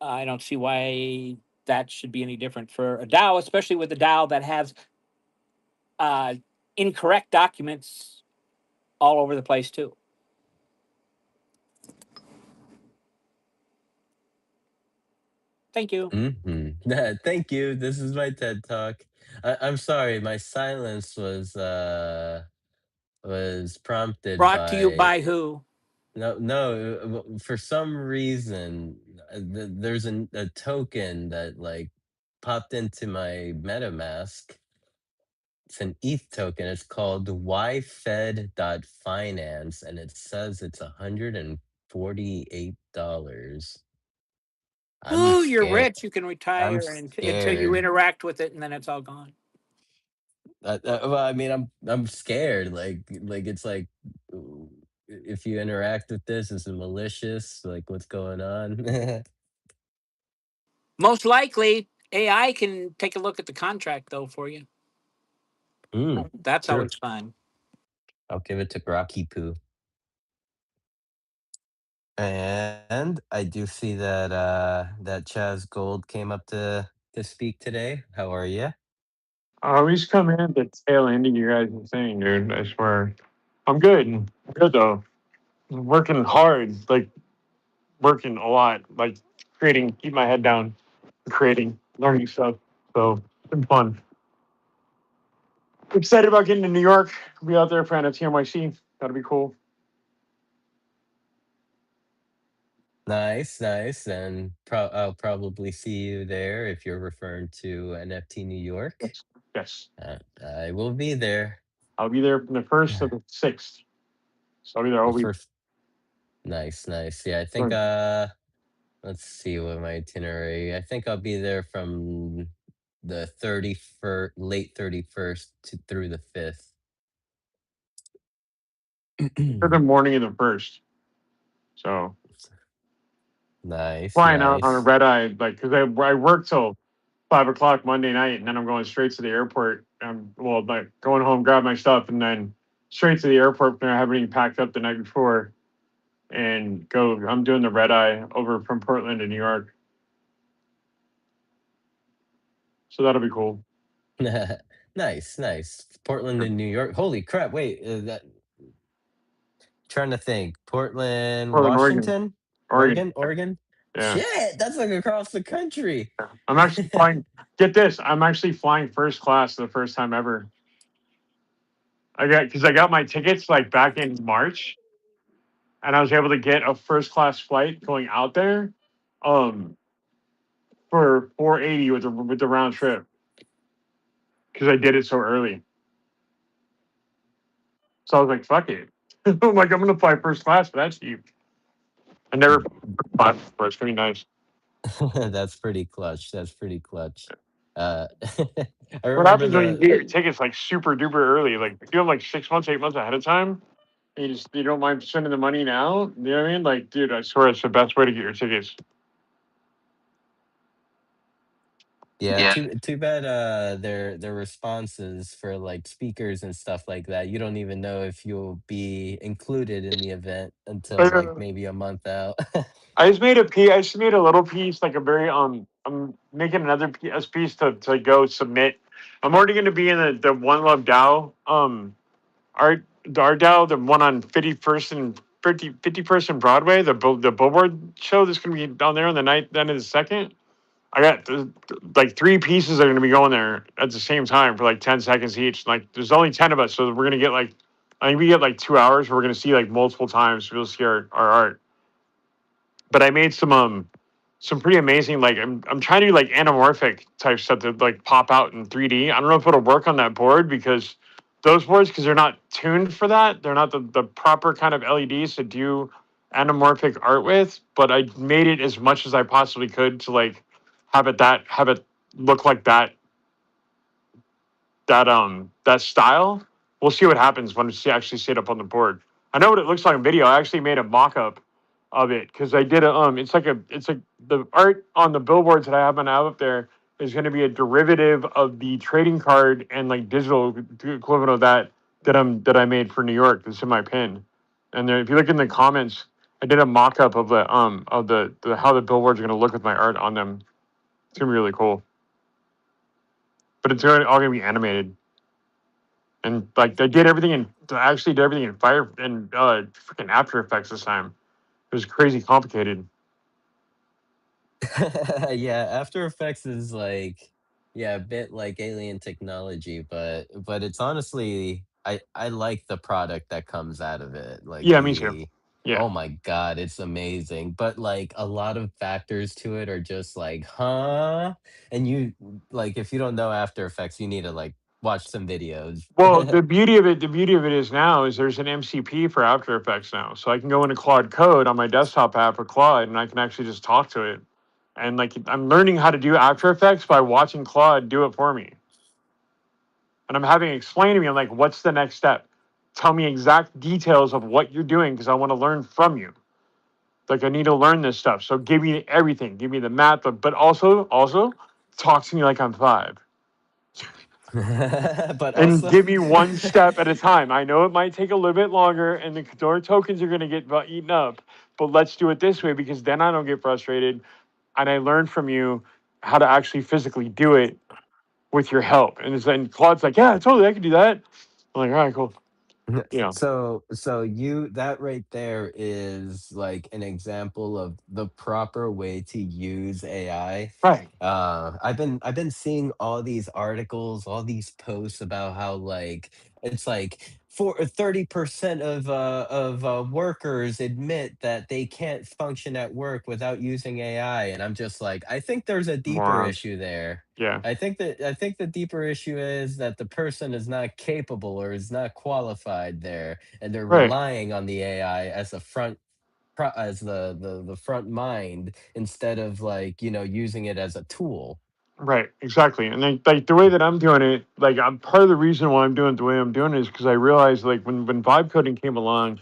I don't see why that should be any different for a DAO, especially with a DAO that has uh, incorrect documents all over the place too. Thank you. Thank you. This is my TED talk. I'm sorry, my silence was prompted Brought to you by by who? no. For some reason, there's a token that like popped into my MetaMask. It's an ETH token. It's called yfed.finance, and it says it's $148. I'm Ooh, you're scared. rich. You can I'm retire until you scared. interact with it, and then it's all gone. Well, I mean, I'm scared. Like it's like, if you interact with this, is it malicious? Like, what's going on? Most likely, AI can take a look at the contract though for you. That's True. always fun. I'll give it to Rocky Poo. And I do see that that Chaz Gold came up to speak today. How are you? I always come in at the tail end of your guys' thing, dude. I swear. I'm good. I'm good though. I'm working hard, like working a lot, like creating, keep my head down, creating, learning stuff. So it's been fun. Excited about getting to New York. Be out there for NFTNYC. That'll be cool. Nice, nice. And I'll probably see you there if you're referring to NFT New York. Yes. Yes. I will be there. I'll be there from the first to the sixth. So I'll be there all The week. first. Nice, nice. Yeah, I think Fun. let's see what my itinerary. I think I'll be there from the 31st, late 31st to through the 5th. For the morning of the first. So Nice, flying out on a nice. red eye, like, because I work till 5 o'clock Monday night, and then I'm going straight to the airport. Well, like going home, grab my stuff, and then straight to the airport. I haven't even packed up the night before, and go. I'm doing the red eye over from Portland to New York, so that'll be cool. Nice, nice. Portland and New York. Holy crap! Wait, trying to think. Portland, Portland, Oregon, Washington, Oregon. Oregon. Yeah, Shit, that's like across the country. I'm actually flying. Get this, I'm actually flying first class the first time ever. I got my tickets like back in March, and I was able to get a first class flight going out there. Um, for 480 with the round trip because I did it so early. So I was like, fuck it. I'm like, I'm gonna fly first class for that cheap. I never first class before. It's pretty nice. That's pretty clutch. That's pretty clutch. Uh, I What remember happens when you get the your tickets like super duper early? Like you do them like 6 months, 8 months ahead of time. And you don't mind spending the money now. You know what I mean? Like, dude, I swear it's the best way to get your tickets. Yeah, Yeah. too bad their responses for like speakers and stuff like that. You don't even know if you'll be included in the event until like Uh, maybe a month out. I just made a piece. I just made a little piece, like a very I'm making another piece to go submit. I'm already going to be in the One Love DAO art DAO, the one on 51st and 51st and Broadway, the Billboard show that's going to be down there on the night then of the second. I got like three pieces that are going to be going there at the same time for like 10 seconds each. Like there's only 10 of us, so we're going to get like I think we get like 2 hours. We're going to see like multiple times. We'll see our art. But I made some pretty amazing, like I'm trying to do like anamorphic type stuff that like pop out in 3D. I don't know if it'll work on that board because those boards, because they're not tuned for that, they're not the proper kind of LEDs to do anamorphic art with. But I made it as much as I possibly could to like have it look like that style. We'll see what happens when we actually see it up on the board. I know what it looks like in video. I actually made a mock-up of it because I did a it's like the art on the billboards that I have up there is going to be a derivative of the trading card and like digital equivalent of that I made for New York. That's in my pin. And there, if you look in the comments, I did a mock-up of the how the billboards are going to look with my art on them. It's gonna be really cool, but it's all gonna be animated. And like they did everything in I actually did everything in Fire and freaking After Effects this time. It was crazy complicated. Yeah, After Effects is like, yeah, a bit like alien technology, but it's honestly, I like the product that comes out of it. Like Yeah, me too. the Yeah. oh my God, it's amazing. But like a lot of factors to it are just like, huh? And you like if you don't know After Effects, you need to like watch some videos. Well, the beauty of it is now is there's an MCP for After Effects now, so I can go into Claude Code on my desktop app for Claude, and I can actually just talk to it. And like I'm learning how to do After Effects by watching Claude do it for me, and I'm having it explain to me. I'm like, what's the next step? Tell me exact details of what you're doing because I want to learn from you. Like I need to learn this stuff. So give me everything. Give me the math, but also talk to me like I'm five. But And also give me one step at a time. I know it might take a little bit longer and the Kadora tokens are gonna get eaten up, but let's do it this way because then I don't get frustrated and I learn from you how to actually physically do it with your help. And Claude's like, yeah, totally, I can do that. I'm like, all right, cool. Yeah. So you that right there is like an example of the proper way to use AI. Right. I've been seeing all these articles, all these posts about how like it's like for 30% of workers admit that they can't function at work without using AI, and I'm just like, I think there's a deeper Morons. issue there. Yeah. I think the deeper issue is that the person is not capable or is not qualified there, and they're Right. relying on the AI as a as the front mind instead of like using it as a tool. Right, exactly. And like the way that I'm doing it, like I'm part of the reason why I'm doing it the way I'm doing it is because I realized like when vibe coding came along,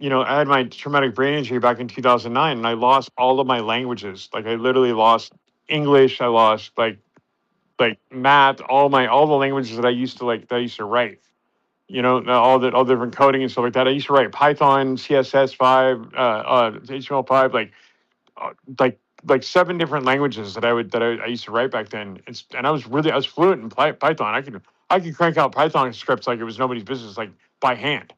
I had my traumatic brain injury back in 2009 and I lost all of my languages. Like I literally lost English, I lost like math, all the languages that I used to write. All different coding and stuff like that. I used to write Python, CSS5, HTML5, uh, like like seven different languages that I used to write back then. And I was fluent in Python. I could crank out Python scripts like it was nobody's business, like by hand.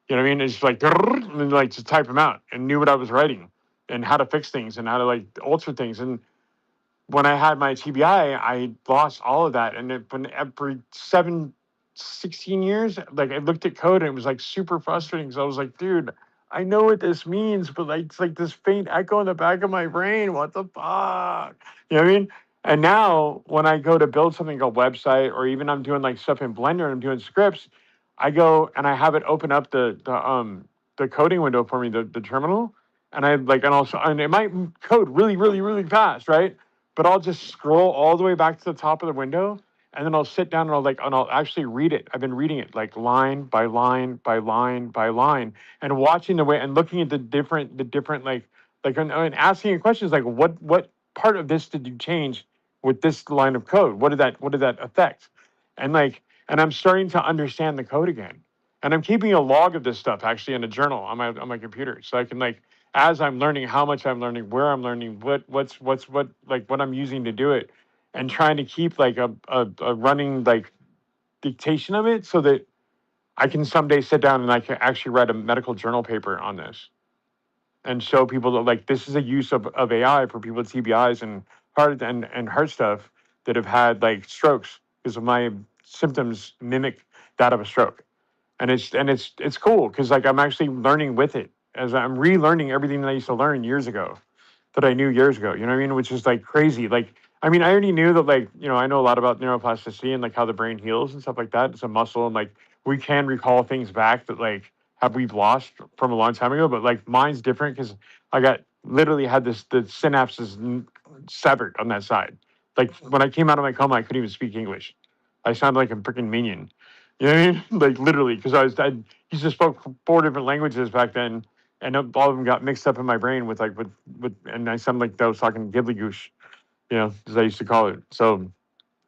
You know what I mean? It's like and then like just type them out and knew what I was writing and how to fix things and how to like alter things. And when I had my TBI, I lost all of that. And it, when every 16 years, like I looked at code and it was like super frustrating. So I was like, dude, I know what this means, but like it's like this faint echo in the back of my brain. What the fuck? You know what I mean? And now when I go to build something like a website or even I'm doing like stuff in Blender and I'm doing scripts, I go and I have it open up the coding window for me, the terminal. And I like and it might code really, really, really fast, right? But I'll just scroll all the way back to the top of the window and then I'll sit down and I'll actually read it. I've been reading it like line by line by line by line and watching the way and looking at the different and asking questions like what part of this did you change with this line of code? What did that affect? And like, and I'm starting to understand the code again. And I'm keeping a log of this stuff actually in a journal on my computer, so I can like, as I'm learning, how much I'm learning, where I'm learning, what like what I'm using to do it, and trying to keep like a running like dictation of it, so that I can someday sit down and I can actually write a medical journal paper on this and show people that like this is a use of AI for people with TBIs and heart stuff that have had like strokes, because of my symptoms mimic that of a stroke. And it's cool because like I'm actually learning with it, as I'm relearning everything that I used to learn years ago, that I knew years ago. You know what I mean? Which is like crazy. Like, I mean, I already knew that, like, I know a lot about neuroplasticity and like how the brain heals and stuff like that. It's a muscle, and like we can recall things back that like have we've lost from a long time ago. But like mine's different because I got literally had the synapses severed on that side. Like when I came out of my coma, I couldn't even speak English. I sounded like a freaking minion. You know what I mean? Like literally, because I used to spoke four different languages back then, and all of them got mixed up in my brain with and I sound like I was talking gibbly-goosh, as I used to call it. So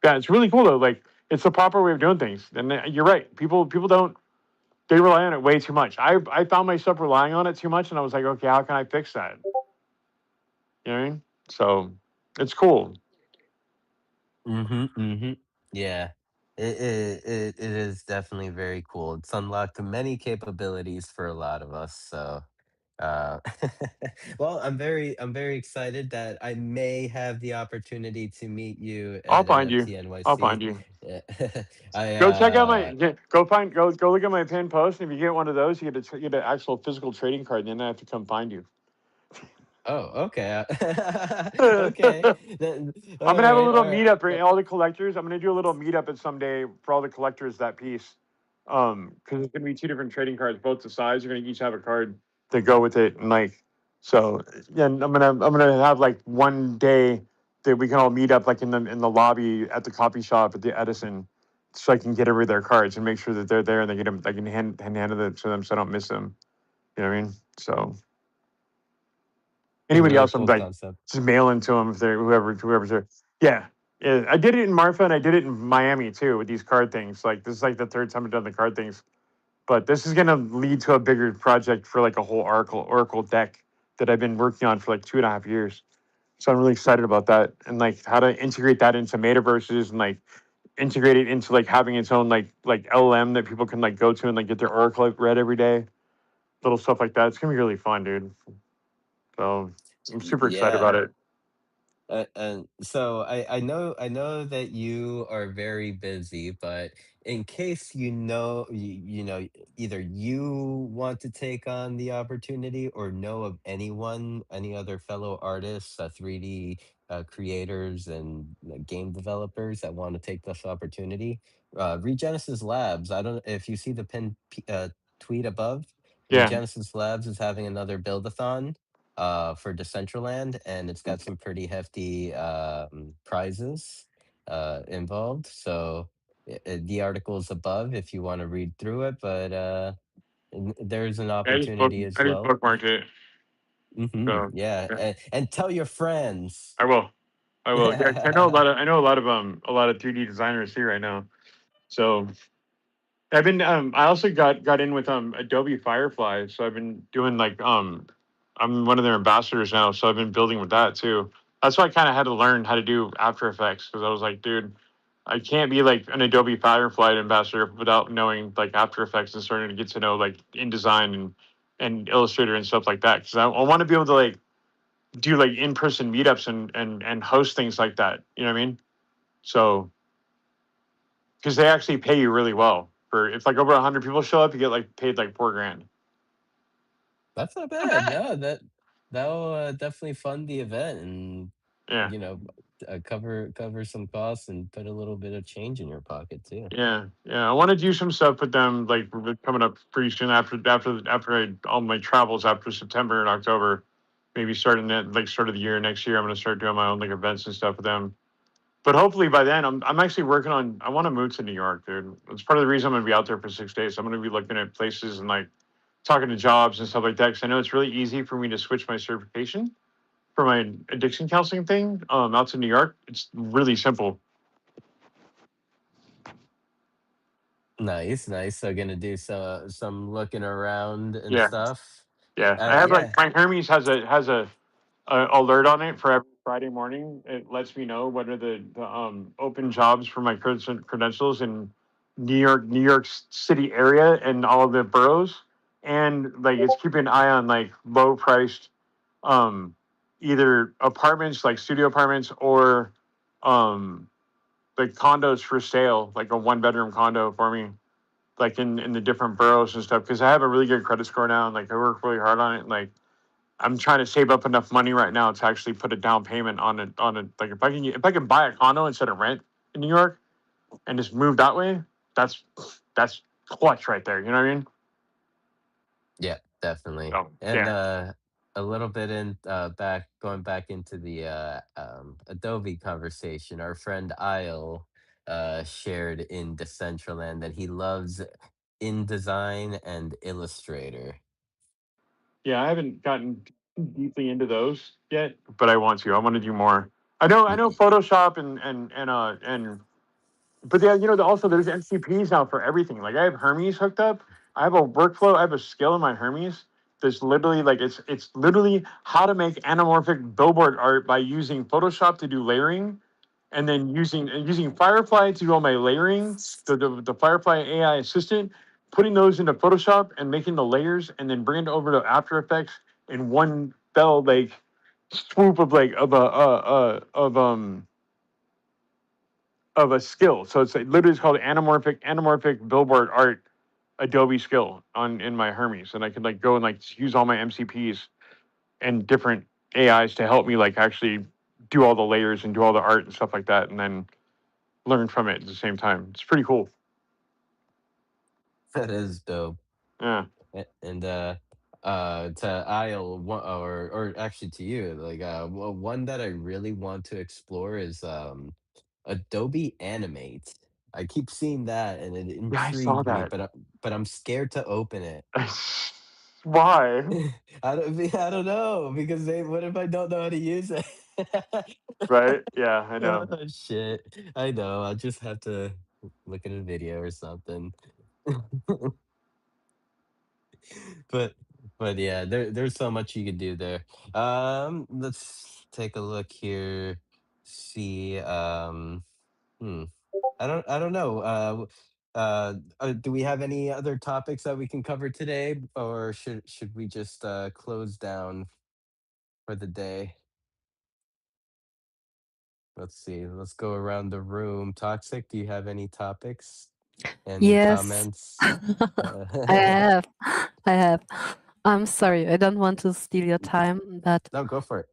yeah, it's really cool though. Like it's the proper way of doing things, and you're right. People don't, they rely on it way too much. I found myself relying on it too much, and I was like, okay, how can I fix that? You know what I mean? So it's cool. Mm-hmm. Mm-hmm. Yeah. It is definitely very cool. It's unlocked many capabilities for a lot of us. So uh well, I'm very excited that I may have the opportunity to meet you I'll at find you. NFT I'll NYC. find you. Yeah. I Go check out go look at my pin post, and if you get one of those, you get an actual physical trading card, and then I have to come find you. Oh, okay. I'm Okay. All gonna have a right, little all right. meetup, right? All the collectors. I'm gonna do a little meetup at someday for all the collectors that piece. Because it's gonna be two different trading cards, both the size. You're gonna each have a card to go with it, and like, so yeah. And I'm gonna have like one day that we can all meet up like in the lobby at the coffee shop at the Edison, so I can get over their cards and make sure that they're there and they get them. I can hand it to them so I don't miss them. You know what I mean? So It's a anybody really else, I'm cool like concept. just mailing to them if they're whoever's there. Yeah, yeah. I did it in Marfa and I did it in Miami too with these card things. Like this is like the third time I've done the card things, but this is gonna lead to a bigger project for like a whole Oracle deck that I've been working on for like 2.5 years. So I'm really excited about that, and like how to integrate that into metaverses and like integrate it into like having its own like LLM that people can like go to and like get their Oracle read every day. Little stuff like that. It's gonna be really fun, dude. So I'm super excited Yeah. about it. And so I know that you are very busy, but in case either you want to take on the opportunity or know of anyone, any other fellow artists, 3D creators and game developers that want to take this opportunity, Regenesis Labs. I don't if you see the tweet above. Yeah. Regenesis Labs is having another build-a-thon for Decentraland, and it's got some pretty hefty prizes involved. So the article is above if you want to read through it, but there's an opportunity as I just well. bookmarked it. So Yeah, yeah, and tell your friends. I will. I will. Yeah, 'cause I know a lot of 3D designers here right now. So I've been I also got in with Adobe Firefly, so I've been doing like I'm one of their ambassadors now, so I've been building with that too. That's why I kind of had to learn how to do After Effects, because I was like, dude, I can't be like an Adobe Firefly ambassador without knowing like After Effects and starting to get to know like InDesign and Illustrator and stuff like that, because I want to be able to like do like in-person meetups and host things like that. You know what I mean? So because they actually pay you really well for, if like over 100 people show up, you get like paid like 4 grand. That's not bad. No, that'll definitely fund the event and Yeah, you know cover some costs and put a little bit of change in your pocket too. yeah, yeah. I want to do some stuff with them like coming up pretty soon after all my travels after September and October. Maybe starting that like start of the year next year, I'm gonna start doing my own like events and stuff with them. But hopefully by then, I'm actually working on. I want to move to New York, dude. It's part of the reason I'm gonna be out there for 6 days. I'm gonna be looking at places and like talking to jobs and stuff like that. Because I know it's really easy for me to switch my certification for my addiction counseling thing out to New York. It's really simple. Nice, nice. So gonna do some looking around and Yeah, stuff. yeah. I have like Yeah, my Hermes has a alert on it for every Friday morning. It lets me know what are the open jobs for my credentials in New York City area and all of the boroughs, and like it's keeping an eye on like low priced um either apartments like studio apartments or um like condos for sale, like a 1 bedroom condo for me, like in the different boroughs and stuff. Because I have a really good credit score now, and like I work really hard on it. And, like I'm trying to save up enough money right now to actually put a down payment on it. Like if I can buy a condo instead of rent in New York and just move that way, that's that's clutch right there. You know what I mean? yeah, definitely. So And yeah, a little bit in back going back into the Adobe conversation. Our friend Isle shared in Decentraland that he loves InDesign and Illustrator. yeah. I haven't gotten deeply into those yet, but I want to. I want to do more. I know Photoshop and but yeah, also there's MCPs now for everything. Like I have Hermes hooked up. I have a workflow. I have a skill in my Hermes that's literally like it's literally how to make anamorphic billboard art by using Photoshop to do layering, and then using Firefly to do all my layering. The Firefly AI assistant, putting those into Photoshop and making the layers, and then bringing it over to After Effects in one fell like swoop of like of a skill. So it's like, literally it's called anamorphic billboard art Adobe skill on in my Hermes, and I can like go and like use all my MCPs and different AIs to help me like actually do all the layers and do all the art and stuff like that, and then learn from it at the same time. It's pretty cool. That is dope. Yeah, And to Isle or actually to you, like one that I really want to explore is Adobe Animate. I keep seeing that and it yeah, I saw intrigued me, that. but I'm scared to open it. Why? I don't know because what if I don't know how to use it? Right? Yeah, I know. Oh shit. I know. I'll just have to look at a video or something. but but yeah, there's so much you could do there. Let's take a look here. See, hmm. I don't know. Do we have any other topics that we can cover today, or should we just close down for the day? Let's see. Let's go around the room. Toxic, do you have any topics? Any Yes, comments? I have. I have. I'm sorry, I don't want to steal your time, but No, go for it.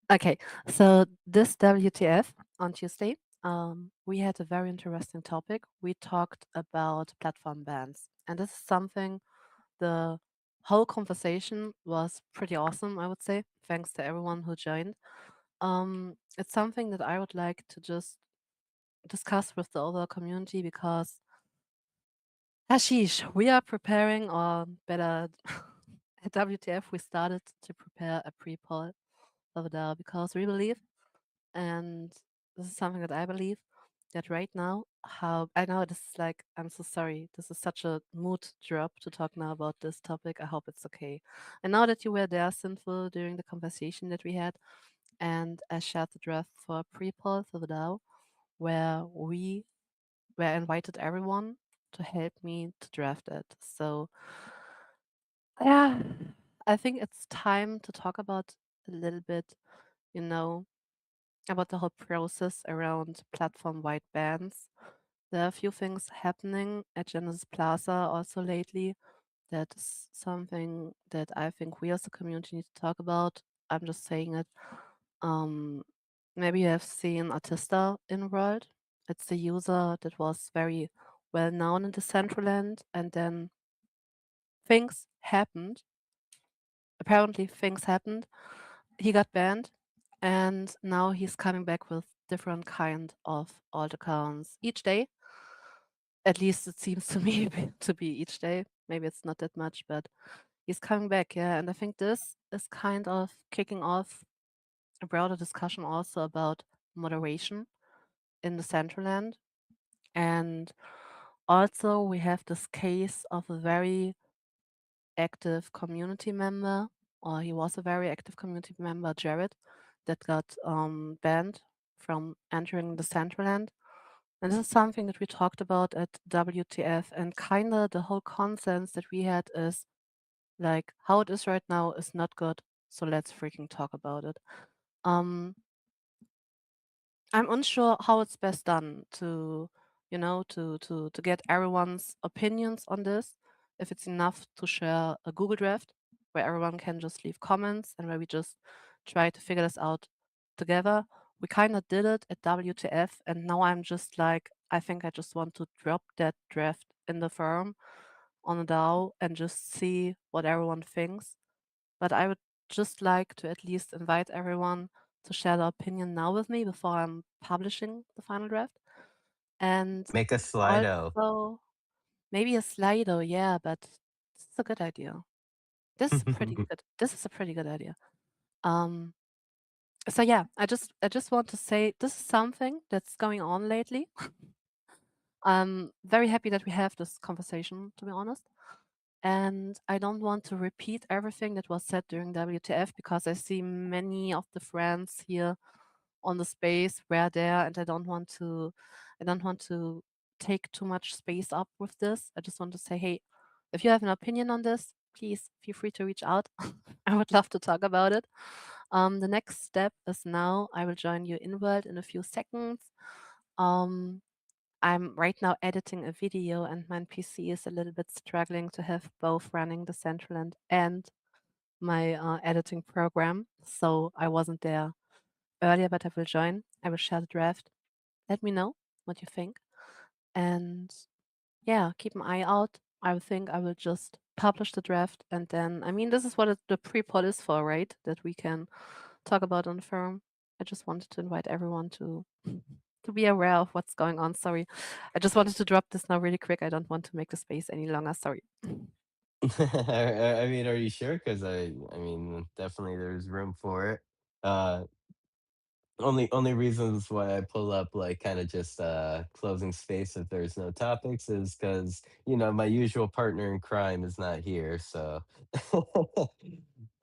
okay. So this WTF on Tuesday, we had a very interesting topic. We talked about platform bans, and this is something the whole conversation was pretty awesome, I would say. Thanks to everyone who joined. It's something that I would like to just discuss with the overall community because Hashish, we are preparing, or better, at WTF, we started to prepare a pre poll over there because we believe, and this is something that I believe, that right now, how I know this is like, I'm so sorry, this is such a mood drop to talk now about this topic. I hope it's okay. I know that you were there, Sinful, during the conversation that we had, and I shared the draft for a pre poll for the DAO where we where I invited everyone to help me to draft it. So yeah, I think it's time to talk about a little bit, you know, about the whole process around platform-wide bans. There are a few things happening at Genesis Plaza also lately. That is something that I think we as a community need to talk about. I'm just saying it. Um, Maybe you have seen Artista in World. It's the user that was very well known in Decentraland, and then things happened. Apparently, things happened. He got banned, and now he's coming back with different kind of alt accounts each day. At least it seems to me to be each day. Maybe it's not that much, but he's coming back, yeah. And I think this is kind of kicking off a broader discussion also about moderation in the Decentraland. And also, we have this case of a very active community member, or he was a very active community member, Jared, that got banned from entering the Decentraland. And this is something that we talked about at WTF, and kind of the whole consensus that we had is like how it is right now is not good. So let's freaking talk about it. Um, I'm unsure how it's best done to, to get everyone's opinions on this. If it's enough to share a Google Draft where everyone can just leave comments and where we just try to figure this out together. We kind of did it at WTF, and now I'm just like, I think I just want to drop that draft in the forum on a DAO and just see what everyone thinks. But I would just like to at least invite everyone to share their opinion now with me before I'm publishing the final draft. And Make a Slido. also maybe a Slido, yeah, but this is a good idea. This is a pretty good idea. Um so yeah, I just want to say this is something that's going on lately. I'm very happy that we have this conversation, to be honest. And I don't want to repeat everything that was said during WTF because I see many of the friends here on the space were there, and I don't want to take too much space up with this. I just want to say, hey, if you have an opinion on this, please feel free to reach out. I would love to talk about it. The next step is now I will join you in world in a few seconds. Um, I'm right now editing a video, and my PC is a little bit struggling to have both running the Decentraland and my editing program. So I wasn't there earlier, but I will join. I will share the draft. Let me know what you think. And yeah, keep an eye out. I think I will just publish the draft, and then, I mean, this is what the pre-poll is for, right? That we can talk about on the forum. I just wanted to invite everyone to be aware of what's going on. Sorry. I just wanted to drop this now really quick. I don't want to make the space any longer. Sorry. I mean, are you sure? Because I mean, definitely there's room for it. Uh, only reasons why I pull up like kind of just closing space if there's no topics is because my usual partner in crime is not here. So,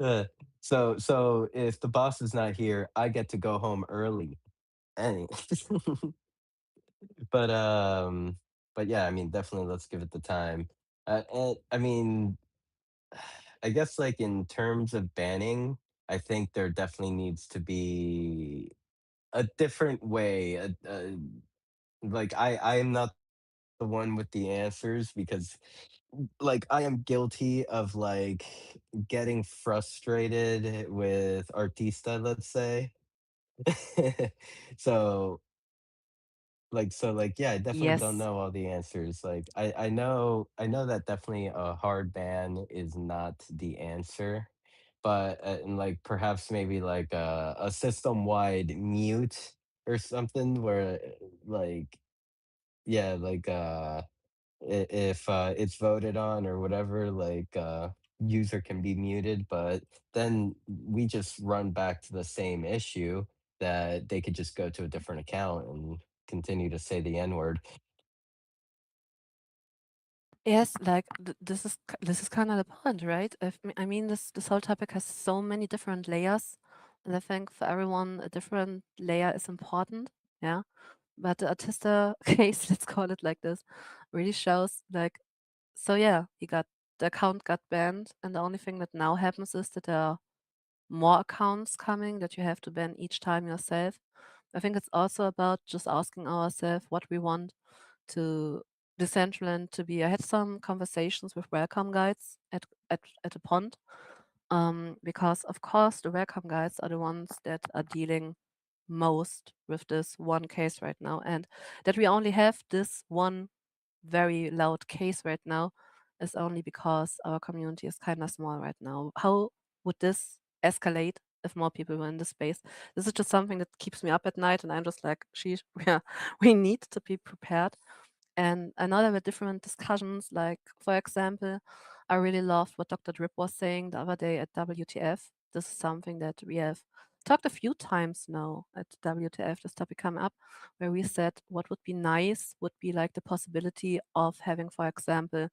Uh, so if the boss is not here, I get to go home early. Any, but but yeah, I mean, definitely let's give it the time. And I mean, I guess like in terms of banning, I think there definitely needs to be a different way. Like I am not the one with the answers because like I am guilty of like getting frustrated with artista, let's say. so yeah, I definitely don't Yes. know all the answers. Like I know that definitely a hard ban is not the answer, but and like perhaps maybe like a system wide mute or something where like yeah, like if it's voted on or whatever, like user can be muted, but then we just run back to the same issue that they could just go to a different account and continue to say the N word. Yes, like this is kind of the point, right? I mean, this whole topic has so many different layers, and I think for everyone a different layer is important. Yeah, but the Artista case, let's call it like this, really shows like, so yeah, the account got banned, and the only thing that now happens is that there are more accounts coming that you have to ban each time yourself. I think it's also about just asking ourselves what we want to Decentraland to be. I had some conversations with welcome guides at a pond, because of course the welcome guides are the ones that are dealing most with this one case right now, and that we only have this one very loud case right now is only because our community is kind of small right now. How would this escalate if more people were in the space? This is just something that keeps me up at night, and I'm just like, sheesh, yeah, we need to be prepared. And I know there were different discussions. Like, for example, I really loved what Dr. Drip was saying the other day at WTF. This is something that we have talked a few times now at WTF, this topic come up, where we said what would be nice would be like the possibility of having, for example,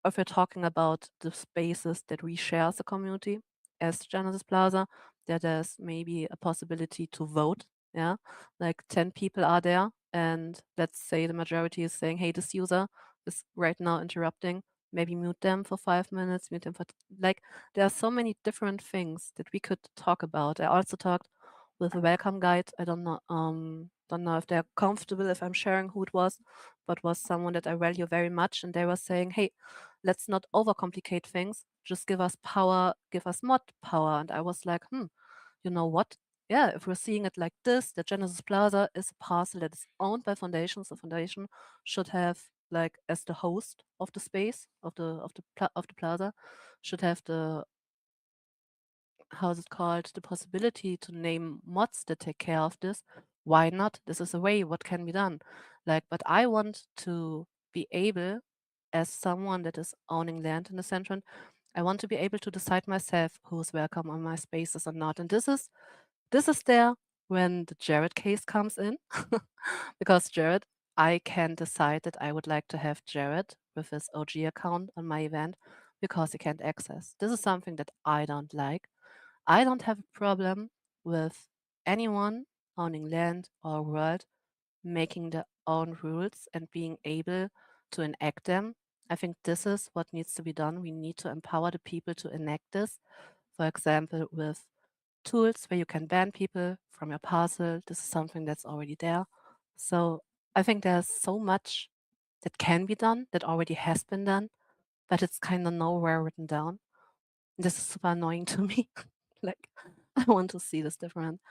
if we're talking about the spaces that we share as a community as Genesis Plaza, that there's maybe a possibility to vote. Yeah, like 10 people are there, and let's say the majority is saying, hey, this user is right now interrupting. Maybe mute them for 5 minutes, mute them for like there are so many different things that we could talk about. I also talked with a welcome guide. I don't know if they're comfortable if I'm sharing who it was someone that I value very much, and they were saying, hey, let's not overcomplicate things. Just give us power, give us mod power. And I was like, you know what? Yeah, if we're seeing it like this, the Genesis Plaza is a parcel that is owned by foundations. The foundation should have, like, as the host of the space of the plaza, should have the, how's it called, the possibility to name mods that take care of this. Why not? This is a way what can be done. Like, but I want to be able, as someone that is owning land in the center, I want to be able to decide myself who's welcome on my spaces or not. And this is there when the Jared case comes in. Because Jared, I can decide that I would like to have Jared with his OG account on my event because he can't access. This is something that I don't like. I don't have a problem with anyone owning land or world making their own rules and being able to enact them. I think this is what needs to be done. We need to empower the people to enact this. For example, with tools where you can ban people from your parcel. This is something that's already there. So I think there's so much that can be done, that already has been done, but it's kind of nowhere written down. This is super annoying to me. Like, I want to see this different.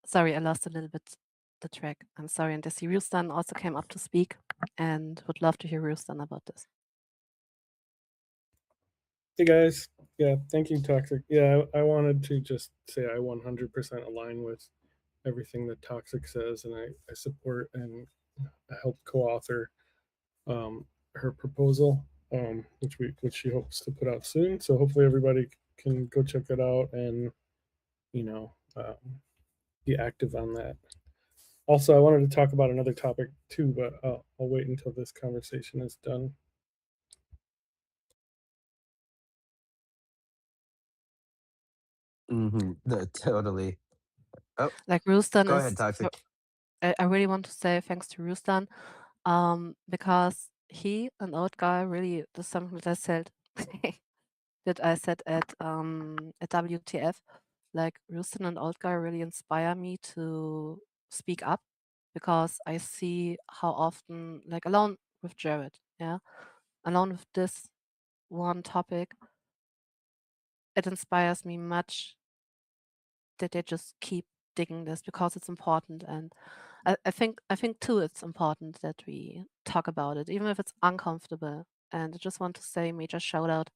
Sorry, I lost a little bit the track. I'm sorry. And I see Rustan also came up to speak and would love to hear Rustan about this. Hey guys, yeah, thank you, Toxic. Yeah, I wanted to just say I 100% align with everything that Toxic says, and I support and I helped co-author her proposal, which she hopes to put out soon. So hopefully everybody can go check it out and you know be active on that. Also, I wanted to talk about another topic too, but I'll wait until this conversation is done. Totally. Oh, Like Rustan go ahead, is, Toxic. I really want to say thanks to Rustan, because he, an old guy, really does something that I said that I said at WTF. Like Rustan and old guy really inspire me to speak up because I see how often, like alone with Jared, yeah, alone with this one topic, it inspires me much that they just keep digging this because it's important. And I think too it's important that we talk about it, even if it's uncomfortable. And I just want to say major shout out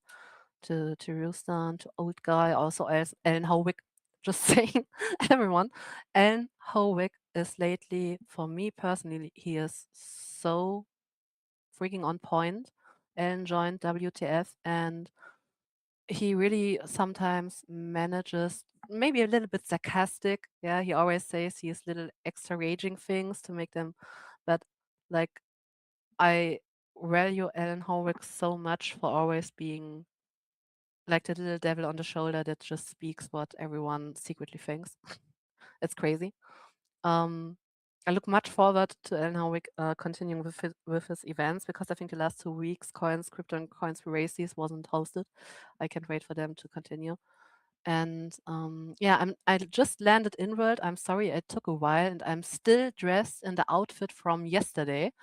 to Rustan, to old guy, also as Ellen Howick. Just saying, everyone. Ellen Howick is lately, for me personally, he is so freaking on point. Ellen joined WTF, and he really sometimes manages, maybe a little bit sarcastic. Yeah, he always says he's little extra raging things to make them, but like I value Alan Howick so much for always being like the little devil on the shoulder that just speaks what everyone secretly thinks. It's crazy. Um, I look much forward to Alan Howick continuing with his events because I think the last 2 weeks, Coins, Crypto and Coins Races wasn't hosted. I can't wait for them to continue. And yeah, I just landed in world. I'm sorry, it took a while, and I'm still dressed in the outfit from yesterday,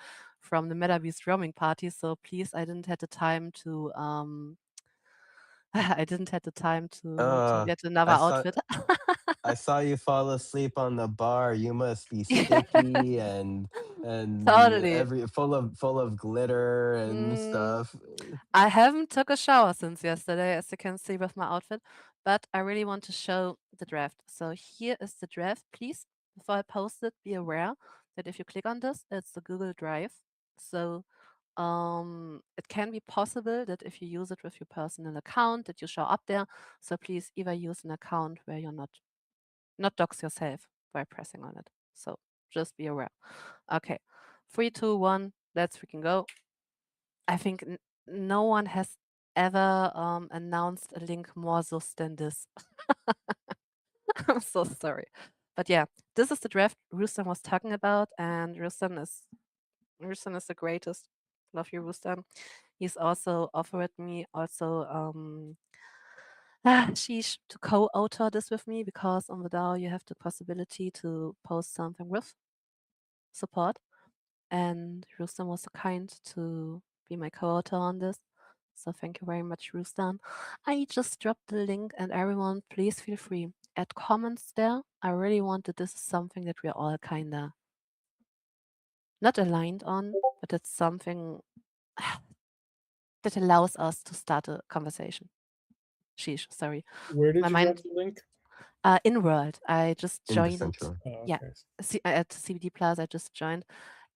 from the MetaBeast roaming party. So please, I didn't have the time to I didn't have the time to Uh, get another I saw outfit. I saw you fall asleep on the bar. You must be Yeah, sticky and totally. every full of glitter and Mm, stuff. I haven't took a shower since yesterday, as you can see with my outfit, but I really want to show the draft. So here is the draft. Please, before I post it, be aware that if you click on this, it's the Google Drive. So it can be possible that if you use it with your personal account, that you show up there. So please either use an account where you're not not dox yourself by pressing on it. So just be aware. Okay, 3, 2, 1, let's freaking go. I think no one has ever announced a link more sus than this. I'm so sorry. But yeah, this is the draft Rustan was talking about, and Rustan is the greatest. Love you, Rustan. He's also offered me also sheesh, to co-author this with me because on the DAO you have the possibility to post something with support. And Rustan was so kind to be my co-author on this. So thank you very much, Rustan. I just dropped the link and everyone please feel free. Add comments there. I really want that this is something that we're all kinda not aligned on, but it's something that allows us to start a conversation. Sheesh, sorry. Where did My you drop mind the link? in World. I just In joined, Decentraland. Oh, yeah, okay. at CBD Plaza. I just joined.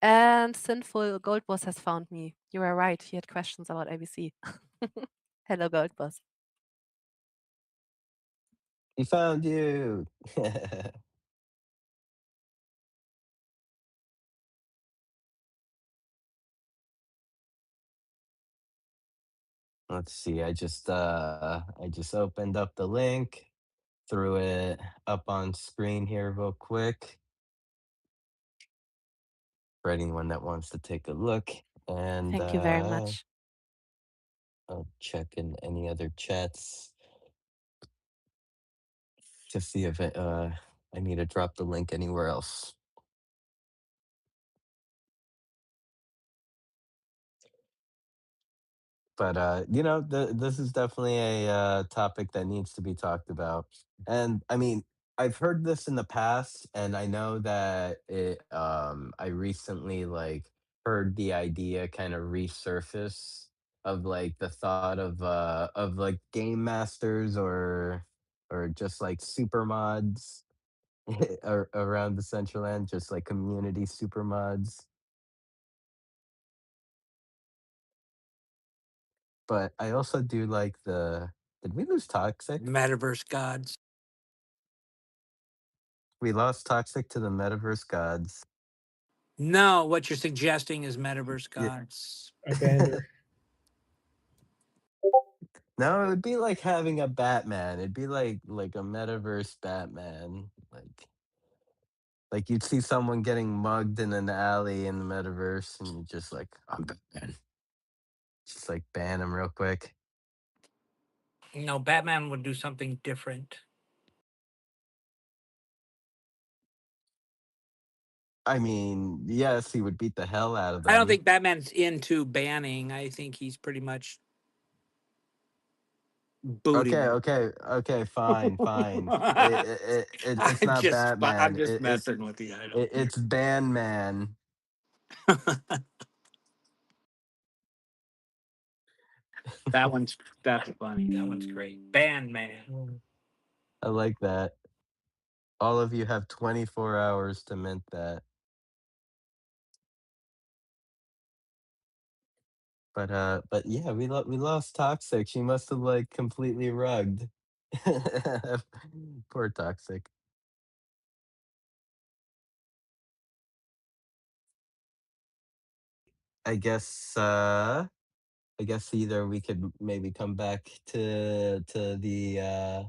And Sinful Gold Boss has found me. You were right. He had questions about ABC. Hello, Gold Boss. He found you. Let's see. I just opened up the link, threw it up on screen here real quick for anyone that wants to take a look. And Thank you very much. I'll check in any other chats to see if I need to drop the link anywhere else. But this is definitely a topic that needs to be talked about. And I mean, I've heard this in the past, and I know that I recently like heard the idea kind of resurface of like the thought of like game masters or just like super mods around the Central End, just like community super mods. But I also do like the. Did we lose Toxic? Metaverse gods. We lost Toxic to the Metaverse gods. No, what you're suggesting is metaverse Yeah. gods. I banned her. No, it would be like having a Batman. It'd be like a Metaverse Batman. Like you'd see someone getting mugged in an alley in the Metaverse, and you're just like, I'm Batman. Just like ban him real quick. No, Batman would do something different. I mean, yes, he would beat the hell out of I don't them. think Batman's into banning. I think he's pretty much Okay, booting. okay, okay, fine, fine. It's not I'm Batman. just messing with you. I don't care. It's Ban Man. That's funny. That one's great. Band man. I like that. All of you have 24 hours to mint that. But yeah, we lost Toxic. She must have like completely rugged. Poor Toxic. I guess I guess either we could maybe come back to the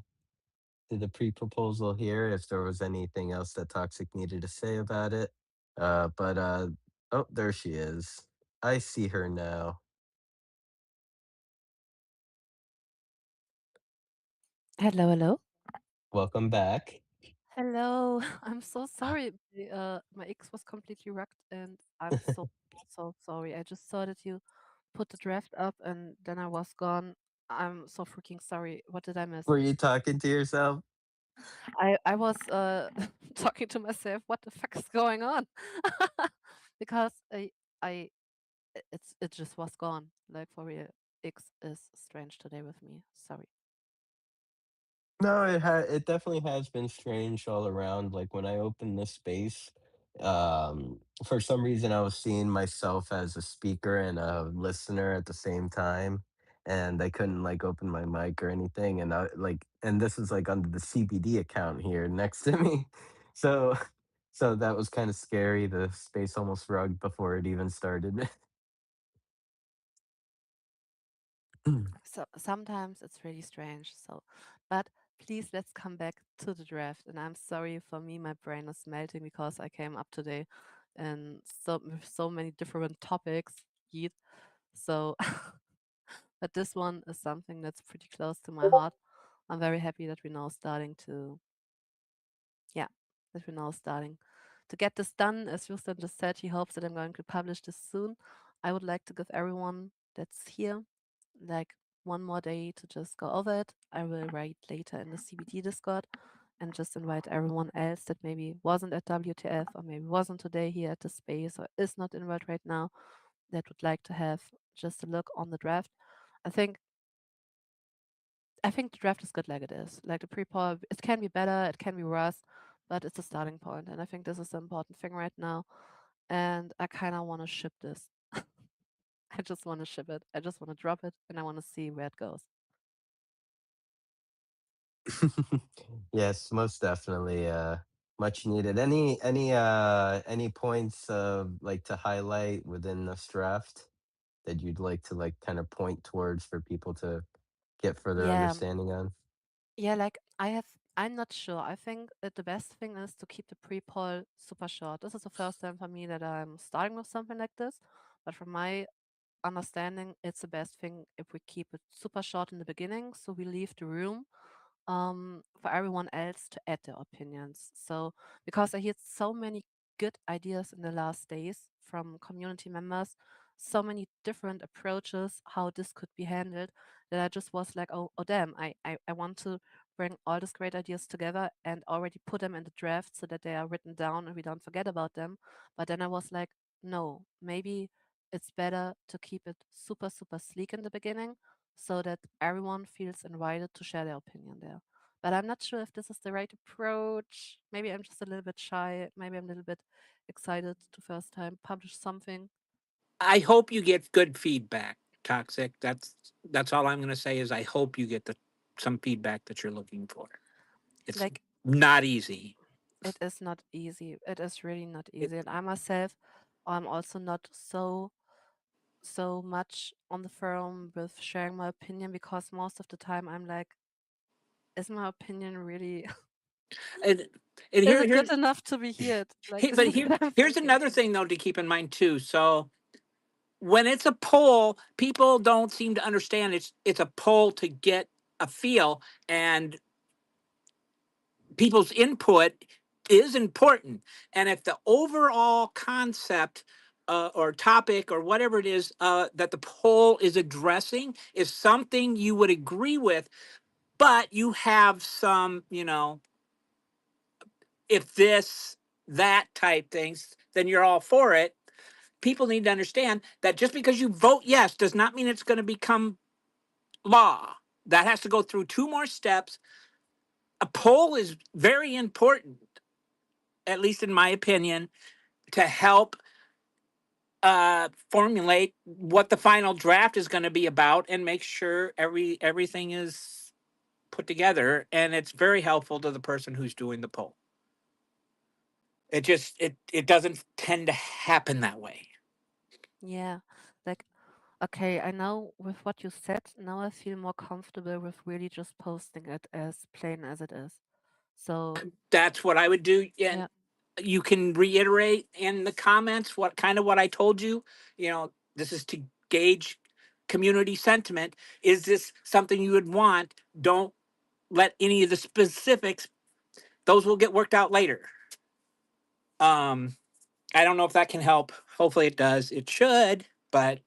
pre-proposal here if there was anything else that Toxic needed to say about it. But oh, there she is. I see her now. Hello, hello. Welcome back. Hello. I'm so sorry. My X was completely wrecked, and I'm so sorry. I just saw that you put the draft up, and then I was gone. I'm so freaking sorry. What did I miss? Were you talking to yourself? I was talking to myself. What the fuck is going on? Because I it just was gone. Like for real. X is strange today with me. Sorry. No, it definitely has been strange all around. Like when I opened this space, for some reason I was seeing myself as a speaker and a listener at the same time. and I couldn't like open my mic or anything. And I like, and this was like under the CBD account here next to me. So, so that was kind of scary. The space almost rugged before it even started. So sometimes it's really strange. So, but please let's come back to the draft. And I'm sorry for me, my brain is melting because I came up today and so with so many different topics. Yeet. So, but this one is something that's pretty close to my heart. I'm very happy that we're now starting to, yeah, that we're now starting to get this done. As Justin just said, he hopes that I'm going to publish this soon. I would like to give everyone that's here like one more day to just go over it. I will write later in the CBD Discord and just invite everyone else that maybe wasn't at WTF or maybe wasn't today here at the space or is not invited right now that would like to have just a look on the draft. I think I think the draft is good like it is. Like the pre-poll, it can be better, it can be worse, but it's a starting point, and I think this is the important thing right now. And I kind of want to ship this. I just want to ship it. I just want to drop it, and I want to see where it goes. Yes, most definitely. Much needed. Any points like to highlight within this draft that you'd like to like kind of point towards for people to get further Yeah, understanding on? yeah. Like I'm not sure. I think that the best thing is to keep the pre-poll super short. This is the first time for me that I'm starting with something like this, but from my understanding, it's the best thing if we keep it super short in the beginning, so we leave the room for everyone else to add their opinions. So, because I heard so many good ideas in the last days from community members, so many different approaches how this could be handled, that I just was like, oh damn, I want to bring all these great ideas together and already put them in the draft so that they are written down and we don't forget about them. But then I was like, no, maybe it's better to keep it super, super sleek in the beginning so that everyone feels invited to share their opinion there. But I'm not sure if this is the right approach. Maybe I'm just a little bit shy. Maybe I'm a little bit excited to first time publish something. I hope you get good feedback, Toxic. That's all I'm going to say is I hope you get the some feedback that you're looking for. It's Like not easy. it is not easy. It is really not It, easy. And I myself, I'm also not so much on the forum with sharing my opinion because most of the time I'm like, is my opinion really and and is here it good here's enough to be heard? Like Hey, this but is what I'm here's thinking. another thing though to keep in mind too. So when it's a poll, people don't seem to understand it's a poll to get a feel, and people's input is important. And if the overall concept or topic or whatever it is that the poll is addressing is something you would agree with, but you have some, if this, that type things, then you're all for it. People need to understand that just because you vote yes does not mean it's going to become law. That has to go through two more steps. A poll is very important, at least in my opinion, to help formulate what the final draft is going to be about and make sure everything is put together. And it's very helpful to the person who's doing the poll. It doesn't tend to happen that way. Yeah. Like okay, I know with what you said, now I feel more comfortable with really just posting it as plain as it is. So, That's what I would do. And yeah, you can reiterate in the comments what I told you. This is to gauge community sentiment. Is this something you would want? Don't let any of the specifics, those will get worked out later. um I don't know if that can help. Hopefully it does. It should, but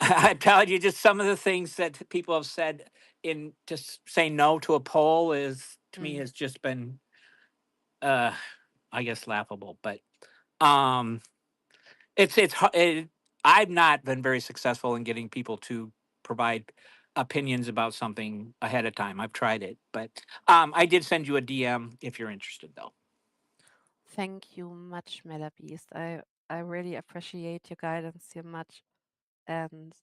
I'm telling you, just some of the things that people have said in just saying no to a poll is to me mm, has just been uh I guess laughable. But um I've not been very successful in getting people to provide opinions about something ahead of time. I've tried it, but I did send you a DM if you're interested, though. thank you much, Meta Beast. I really appreciate your guidance here much. And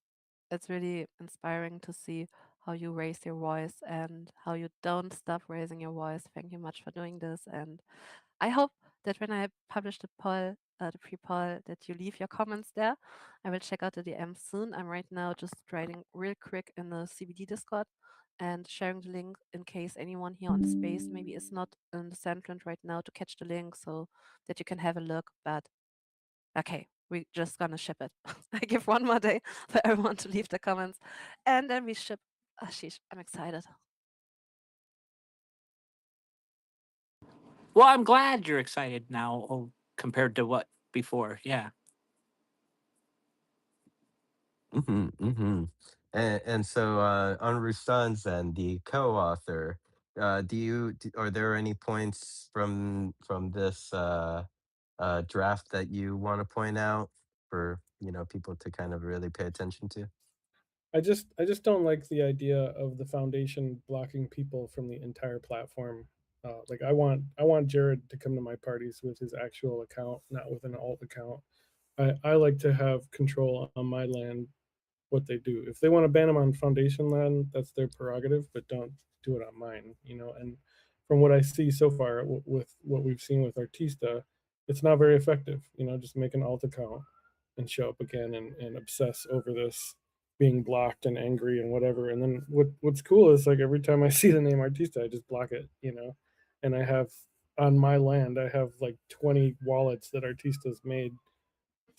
it's really inspiring to see how you raise your voice and how you don't stop raising your voice. Thank you much for doing this. And I hope that when I publish the poll, the pre-poll, that you leave your comments there. I will check out the DM soon. I'm right now just writing real quick in the CBD Discord and sharing the link in case anyone here on the space maybe is not in the Decentraland right now to catch the link so that you can have a look. But okay, we're just gonna ship it. I give one more day for everyone to leave the comments, and then we ship. Oh, sheesh, I'm excited. Well, I'm glad you're excited now compared to what before. Yeah. Mm-hmm. And so on Rustan's end, the co-author, are there any points from this draft that you want to point out for people to kind of really pay attention to? I just don't like the idea of the foundation blocking people from the entire platform. Like I want Jared to come to my parties with his actual account, not with an alt account. I like to have control on my land, what they do. If they want to ban them on foundation land, that's their prerogative, but don't do it on mine. And from what I see so far with what we've seen with Artista, it's not very effective. Just make an alt account and show up again and obsess over this being blocked and angry and whatever. And then what's cool is like every time I see the name Artista, I just block it. And I have on my land, I have like 20 wallets that Artista's made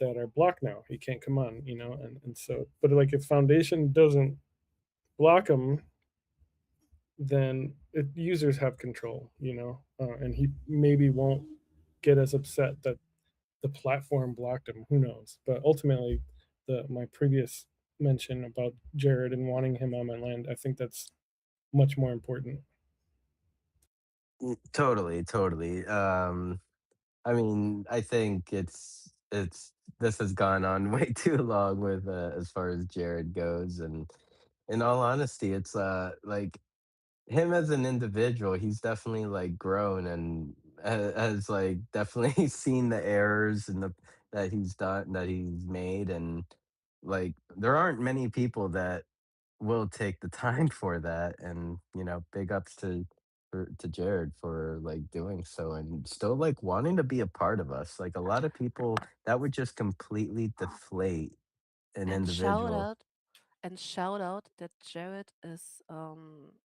that are blocked now. He can't come on. And so, but like if Foundation doesn't block him, then users have control, and he maybe won't get as upset that the platform blocked him. Who knows? But ultimately, my previous mention about Jared and wanting him on my land, I think that's much more important. Totally, totally. I mean, I think it's this has gone on way too long with as far as Jared goes, and in all honesty, it's like him as an individual, he's definitely like grown and has like definitely seen the errors and the that he's made, and like there aren't many people that will take the time for that, and big ups to Jared for like doing so and still like wanting to be a part of us. Like a lot of people that would just completely deflate an And individual. shout out that Jared is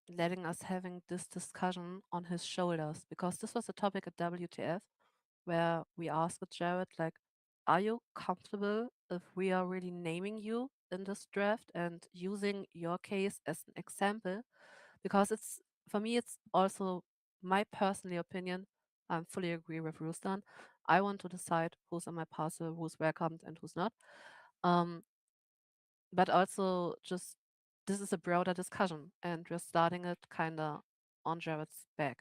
letting us having this discussion on his shoulders because this was a topic at WTF where we asked Jared like, are you comfortable if we are really naming you in this draft and using your case as an example? Because it's for me, it's also my personal opinion. I fully agree with Rustan. I want to decide who's on my parcel, who's welcomed, and who's not. Um, but also just this is a broader discussion and we're starting it kind of on Jared's back.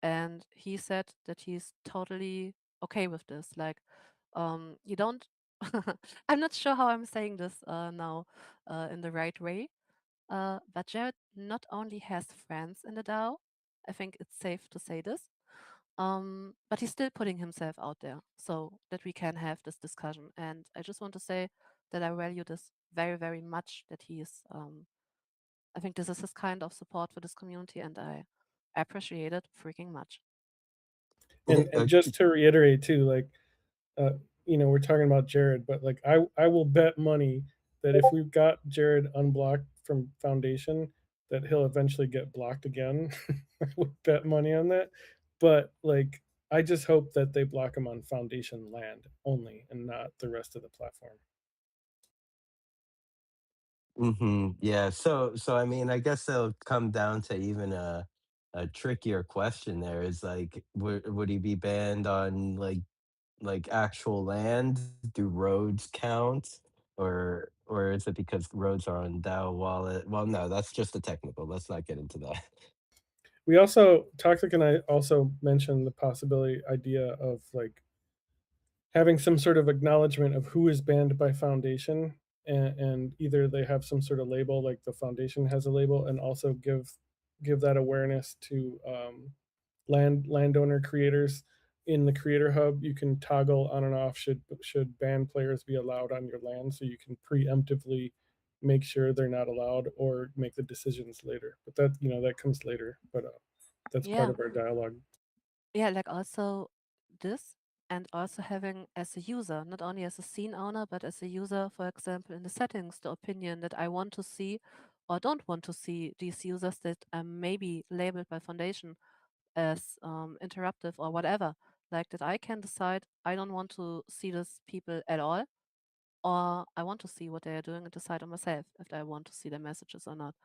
And he said that he's totally okay with this. Like, you don't, I'm not sure how I'm saying this now in the right way, but Jared not only has friends in the DAO, I think it's safe to say this, but he's still putting himself out there so that we can have this discussion. And I just want to say that I value this very, very much. That he is, I think this is his kind of support for this community, and I appreciate it freaking much. And just to reiterate too, like uh, we're talking about Jared, but like I will bet money that if we've got Jared unblocked from Foundation, that he'll eventually get blocked again. I would bet money on that. But like I just hope that they block him on Foundation land only and not the rest of the platform. Yeah. So I mean, I guess it'll come down to even a trickier question. There is like, would he be banned on like actual land? Do roads count, or is it because roads are on DAO wallet? Well, no, that's just a technical. Let's not get into that. We also Toxic and I also mentioned the possibility idea of like having some sort of acknowledgement of who is banned by Foundation, and either they have some sort of label like the Foundation has a label, and also give that awareness to landowner creators in the creator hub. You can toggle on and off should banned players be allowed on your land, so you can preemptively make sure they're not allowed or make the decisions later. But that, that comes later. But that's part Yeah, of our dialogue. yeah, like also this, and also having as a user, not only as a scene owner, but as a user, for example, in the settings, the opinion that I want to see or don't want to see these users that are maybe labeled by Foundation as interruptive or whatever. Like that I can decide I don't want to see these people at all, or I want to see what they are doing and decide on myself if I want to see their messages or not.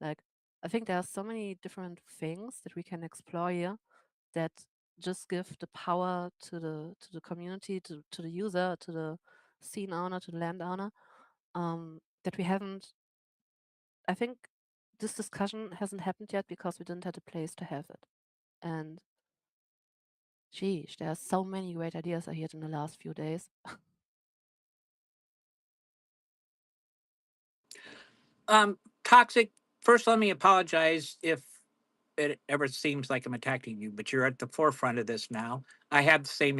Like I think there are so many different things that we can explore here that just give the power to the community, to the user, to the scene owner, to the landowner, that we haven't. I think this discussion hasn't happened yet because we didn't have a place to have it. And geez, there are so many great ideas I heard in the last few days. Toxic. First, let me apologize if it ever seems like I'm attacking you, but you're at the forefront of this now. I have the same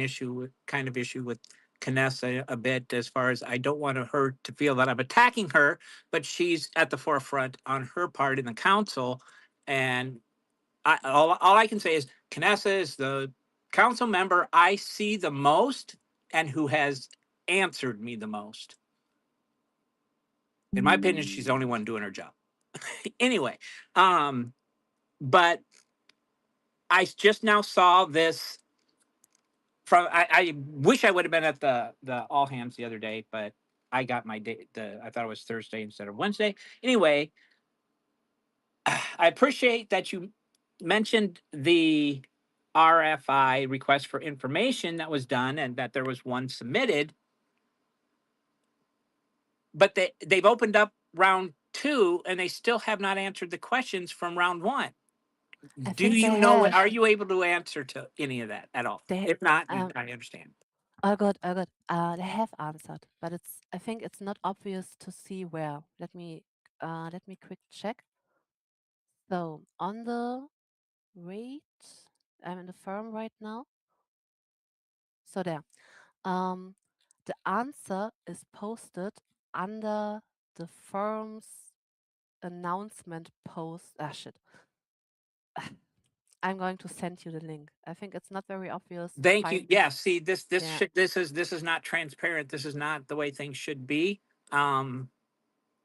kind of issue with Canessa a bit, as far as I don't want her to feel that I'm attacking her, but she's at the forefront on her part in the council. And all I can say is Canessa is the council member I see the most and who has answered me the most. In my opinion, she's the only one doing her job. Anyway, um, but I just now saw this from. I wish I would have been at the all hands the other day, but I got my day. I thought it was Thursday instead of Wednesday. Anyway, I appreciate that you mentioned the RFI request for information that was done and that there was one submitted, but they've opened up round two and they still have not answered the questions from round one. I Do think they you know what? have. Are you able to answer to any of that at all? They If not, um I understand. oh good, oh good. They have answered, but it's I think it's not obvious to see where. Let me quick check. So on the wait, I'm in the forum right now. So there. Um, the answer is posted under the forum's announcement post. Ah, shit. I'm going to send you the link. I think it's not very obvious to Thank you. find Yeah. this. See, Yeah. this is not transparent. This is not the way things should be. Um,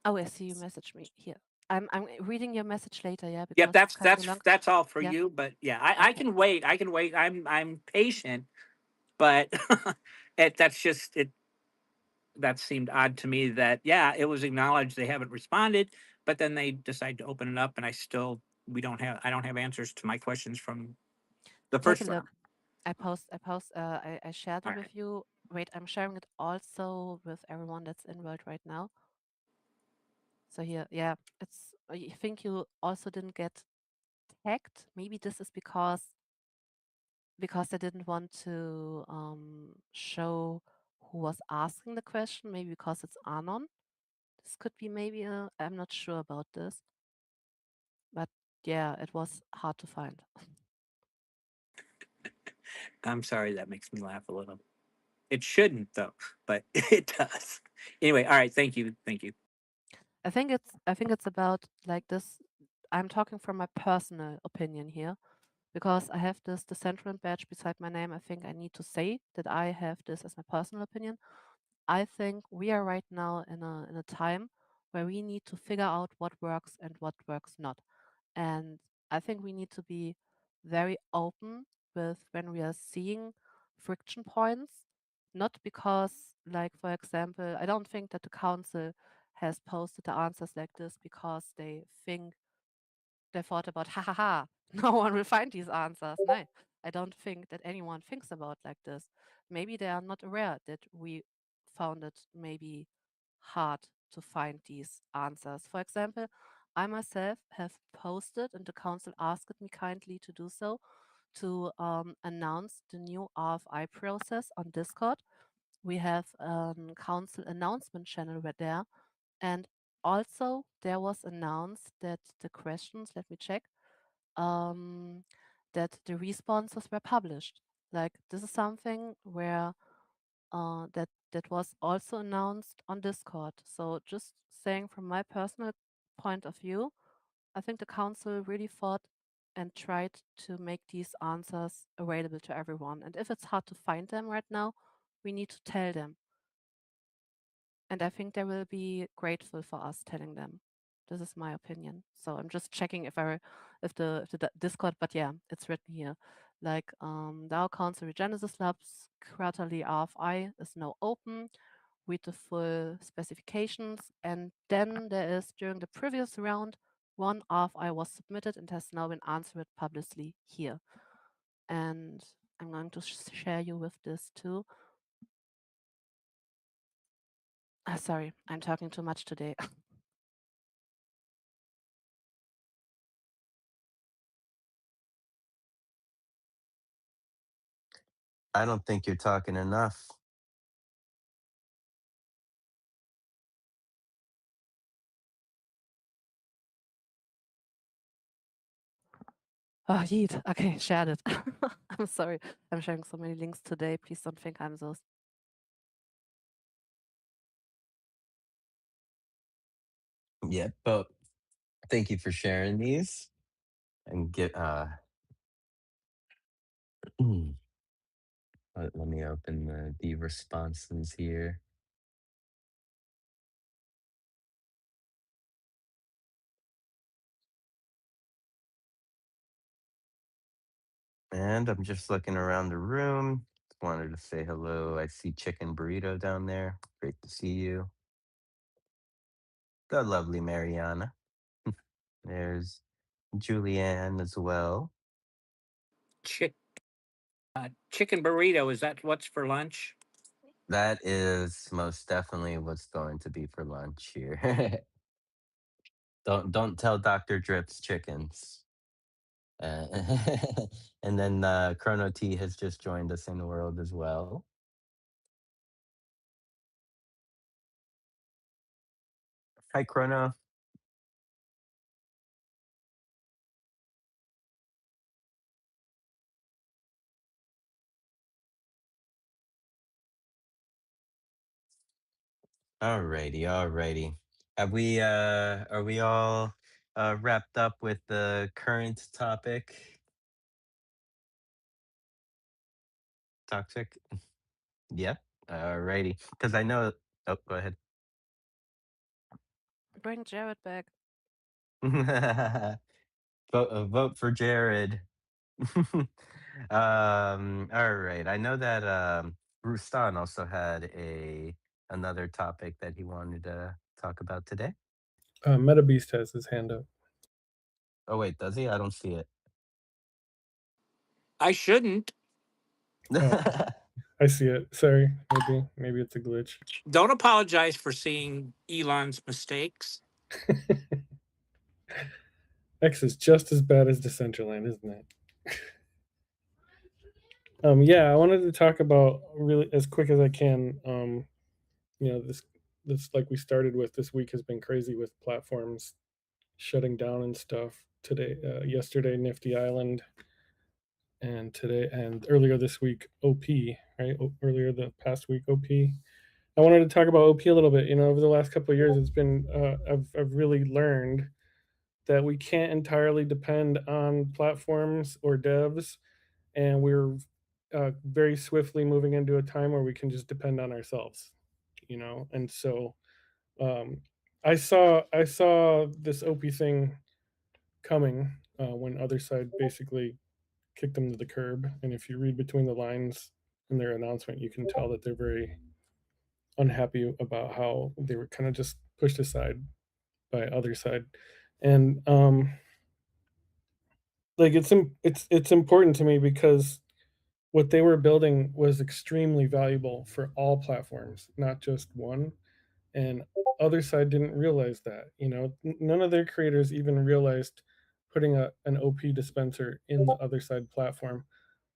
Oh, I see you message me here. I'm reading your message later, yeah, yep. because it's kind of a long. That's all for Yeah. you. But yeah, I Okay. can wait. I can wait. I'm patient, but that's just it. That seemed odd to me. That yeah, it was acknowledged they haven't responded, but then they decide to open it up, and I don't have answers to my questions from the Take a first round. look. I shared All it right. with you. Wait, I'm sharing it also with everyone that's involved right now. So here, yeah, I think you also didn't get tagged. Maybe this is because I didn't want to show who was asking the question. Maybe because it's Anon. This could be maybe I'm not sure about this, but yeah, it was hard to find. I'm sorry. That makes me laugh a little. It shouldn't though, but it does. Anyway, all right. Thank you. Thank you. I think it's about like this. I'm talking from my personal opinion here because I have this Decentraland badge beside my name. I think I need to say that I have this as my personal opinion. I think we are right now in a time where we need to figure out what works and what works not. And I think we need to be very open with when we are seeing friction points, not because, like, for example, I don't think that the council has posted the answers like this because they thought about, ha ha ha, no one will find these answers. No, I don't think that anyone thinks about like this. Maybe they are not aware that we found it maybe hard to find these answers. For example, I myself have posted, and the council asked me kindly to do so, to announce the new RFI process on Discord. We have a council announcement channel right there, and also there was announced that the questions, let me check, um, that the responses were published. Like this is something where that was also announced on Discord. So just saying from my personal point of view, I think the council really fought and tried to make these answers available to everyone. And if it's hard to find them right now, we need to tell them. And I think they will be grateful for us telling them. This is my opinion. So I'm just checking if the Discord, but yeah, it's written here. Like DAO Council Regenesis Labs quarterly RFI is now open. Read the full specifications. And then there is during the previous round, one RFI was submitted and has now been answered publicly here. And I'm going to share you with this too. Sorry, I'm talking too much today. I don't think you're talking enough. Oh, yeet. Okay, shared it. I'm sorry. I'm sharing so many links today. Please don't think I'm so. Yep, but thank you for sharing these and get let me open the responses here. And I'm just looking around the room. Just wanted to say hello. I see Chicken Burrito down there. Great to see you. The lovely Mariana. There's Julianne as well. Chick, chicken burrito. Is that what's for lunch? That is most definitely what's going to be for lunch here. Don't tell Dr. Drips chickens. Uh, and then Chrono T has just joined us in the world as well. Hi, Chrono. Alrighty, alrighty. Have we are we all wrapped up with the current topic? Toxic? Yep. Alrighty. Because I know oh go ahead. Bring Jared back. Vote for Jared. All right. I know that Rustan also had a another topic that he wanted to talk about today. MetaBeast has his hand up. Oh wait, does he? I don't see it. I shouldn't. Oh, I see it. Sorry, maybe it's a glitch. Don't apologize for seeing Elon's mistakes. X is just as bad as Decentraland, isn't it? Yeah, I wanted to talk about really as quick as I can. This like we started with this week has been crazy with platforms shutting down and stuff. Today, yesterday, Nifty Island, and today and earlier this week, OP. Right, earlier the past week, OP. I wanted to talk about OP a little bit. Over the last couple of years, it's been I've really learned that we can't entirely depend on platforms or devs, and we're very swiftly moving into a time where we can just depend on ourselves. And so um, I saw this OP thing coming when other side basically kicked them to the curb. And if you read between the lines in their announcement, you can tell that they're very unhappy about how they were kind of just pushed aside by other side. And like it's important to me because what they were building was extremely valuable for all platforms, not just one. And other side didn't realize that. None of their creators even realized putting an OP dispenser in the other side platform.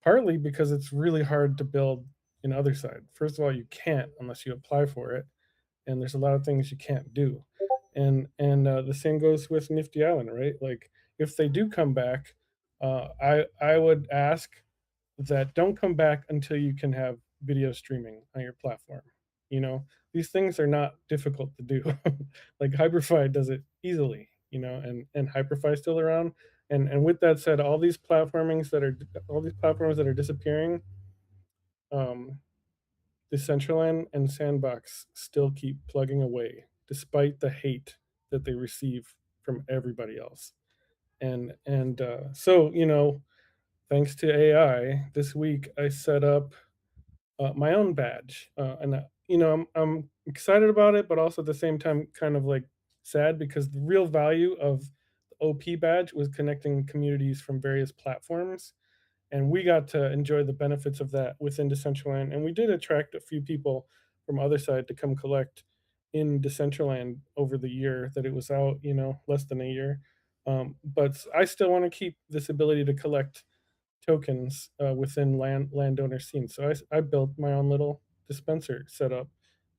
Partly because it's really hard to build in other side. First of all, you can't unless you apply for it, and there's a lot of things you can't do. And the same goes with Nifty Island, right? Like if they do come back, I would ask that don't come back until you can have video streaming on your platform. You know, these things are not difficult to do. Like Hyperfy does it easily, you know, and Hyperfy is still around. And with that said, all these platforms that are disappearing, um, Decentraland and Sandbox still keep plugging away despite the hate that they receive from everybody else. And you know, thanks to AI, this week I set up my own badge, and you know, I'm excited about it, but also at the same time kind of like sad because the real value of the OP badge was connecting communities from various platforms, and we got to enjoy the benefits of that within Decentraland. And we did attract a few people from other side to come collect in Decentraland over the year that it was out, you know, less than a year. But I still want to keep this ability to collect tokens within landowner scenes. So I built my own little dispenser setup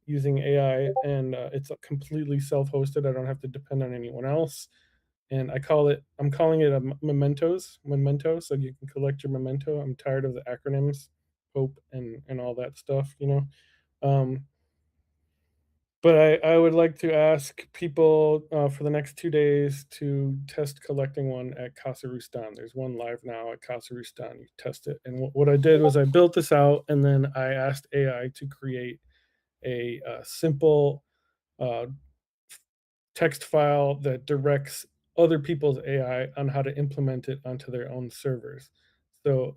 using AI, and it's completely self-hosted. I don't have to depend on anyone else, and I'm calling it a memento, so you can collect your memento. I'm tired of the acronyms, hope and all that stuff, you know. Um, but I would like to ask people for the next 2 days to test collecting one at Casa Rustan. There's one live now at Casa Rustan. You test it. And what I did was I built this out and then I asked AI to create a simple uh, text file that directs other people's AI on how to implement it onto their own servers. So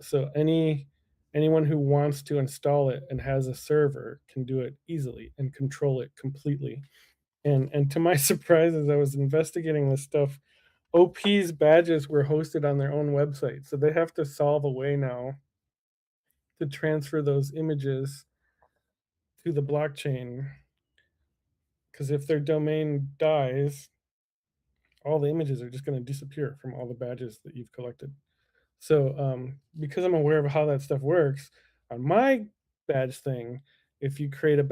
anyone who wants to install it and has a server can do it easily and control it completely. And to my surprise, as I was investigating this stuff, OP's badges were hosted on their own website. So they have to solve a way now to transfer those images to the blockchain. Because if their domain dies, all the images are just going to disappear from all the badges that you've collected. So, because I'm aware of how that stuff works, on my badge thing, if I create a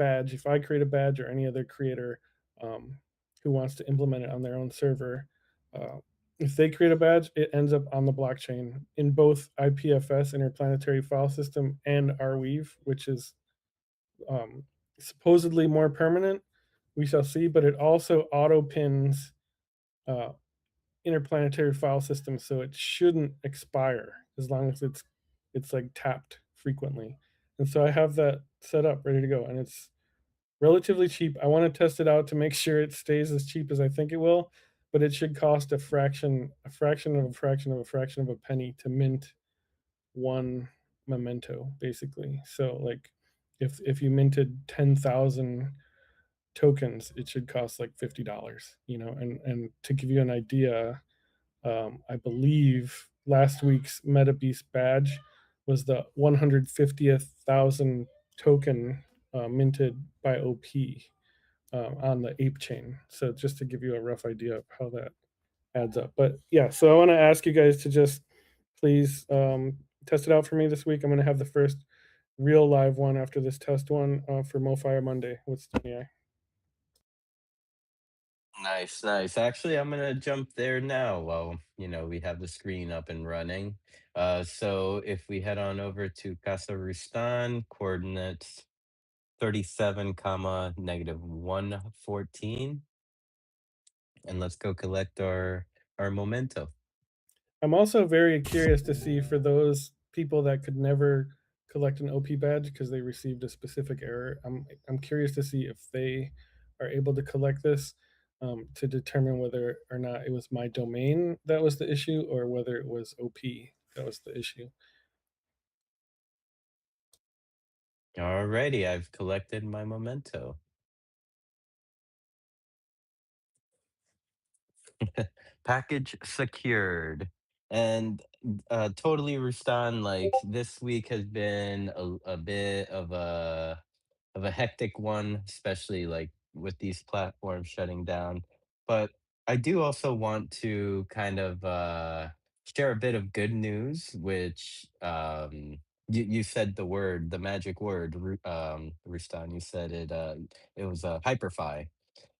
badge or any other creator um, who wants to implement it on their own server, uh, if they create a badge, it ends up on the blockchain in both IPFS, Interplanetary File System, and Arweave, which is um, supposedly more permanent. We shall see, but it also auto pins uh, interplanetary file system, so it shouldn't expire as long as it's like tapped frequently. And so I have that set up ready to go, and it's relatively cheap. I want to test it out to make sure it stays as cheap as I think it will, but it should cost a fraction of a fraction of a fraction of a penny to mint one memento, basically. So like if you minted 10,000 tokens, it should cost like $50, you know. And to give you an idea, I believe last week's MetaBeast badge was the 150th thousand token minted by OP on the Ape chain. So just to give you a rough idea of how that adds up. But yeah, so I want to ask you guys to just please test it out for me this week. I'm going to have the first real live one after this test one for MoFire Monday with Stony Eye. Nice, nice. Actually, I'm gonna jump there now while, we have the screen up and running. So if we head on over to Casa Rustan, coordinates 37 comma negative 114, and let's go collect our memento. I'm also very curious to see for those people that could never collect an OP badge because they received a specific error. I'm curious to see if they are able to collect this to determine whether or not it was my domain that was the issue or whether it was OP that was the issue. Alrighty, I've collected my memento. Package secured. And totally Rustan, like this week has been a bit of a hectic one, especially like with these platforms shutting down. But I do also want to kind of share a bit of good news, which you said the magic word, Rustan. You said it was a hyperfy.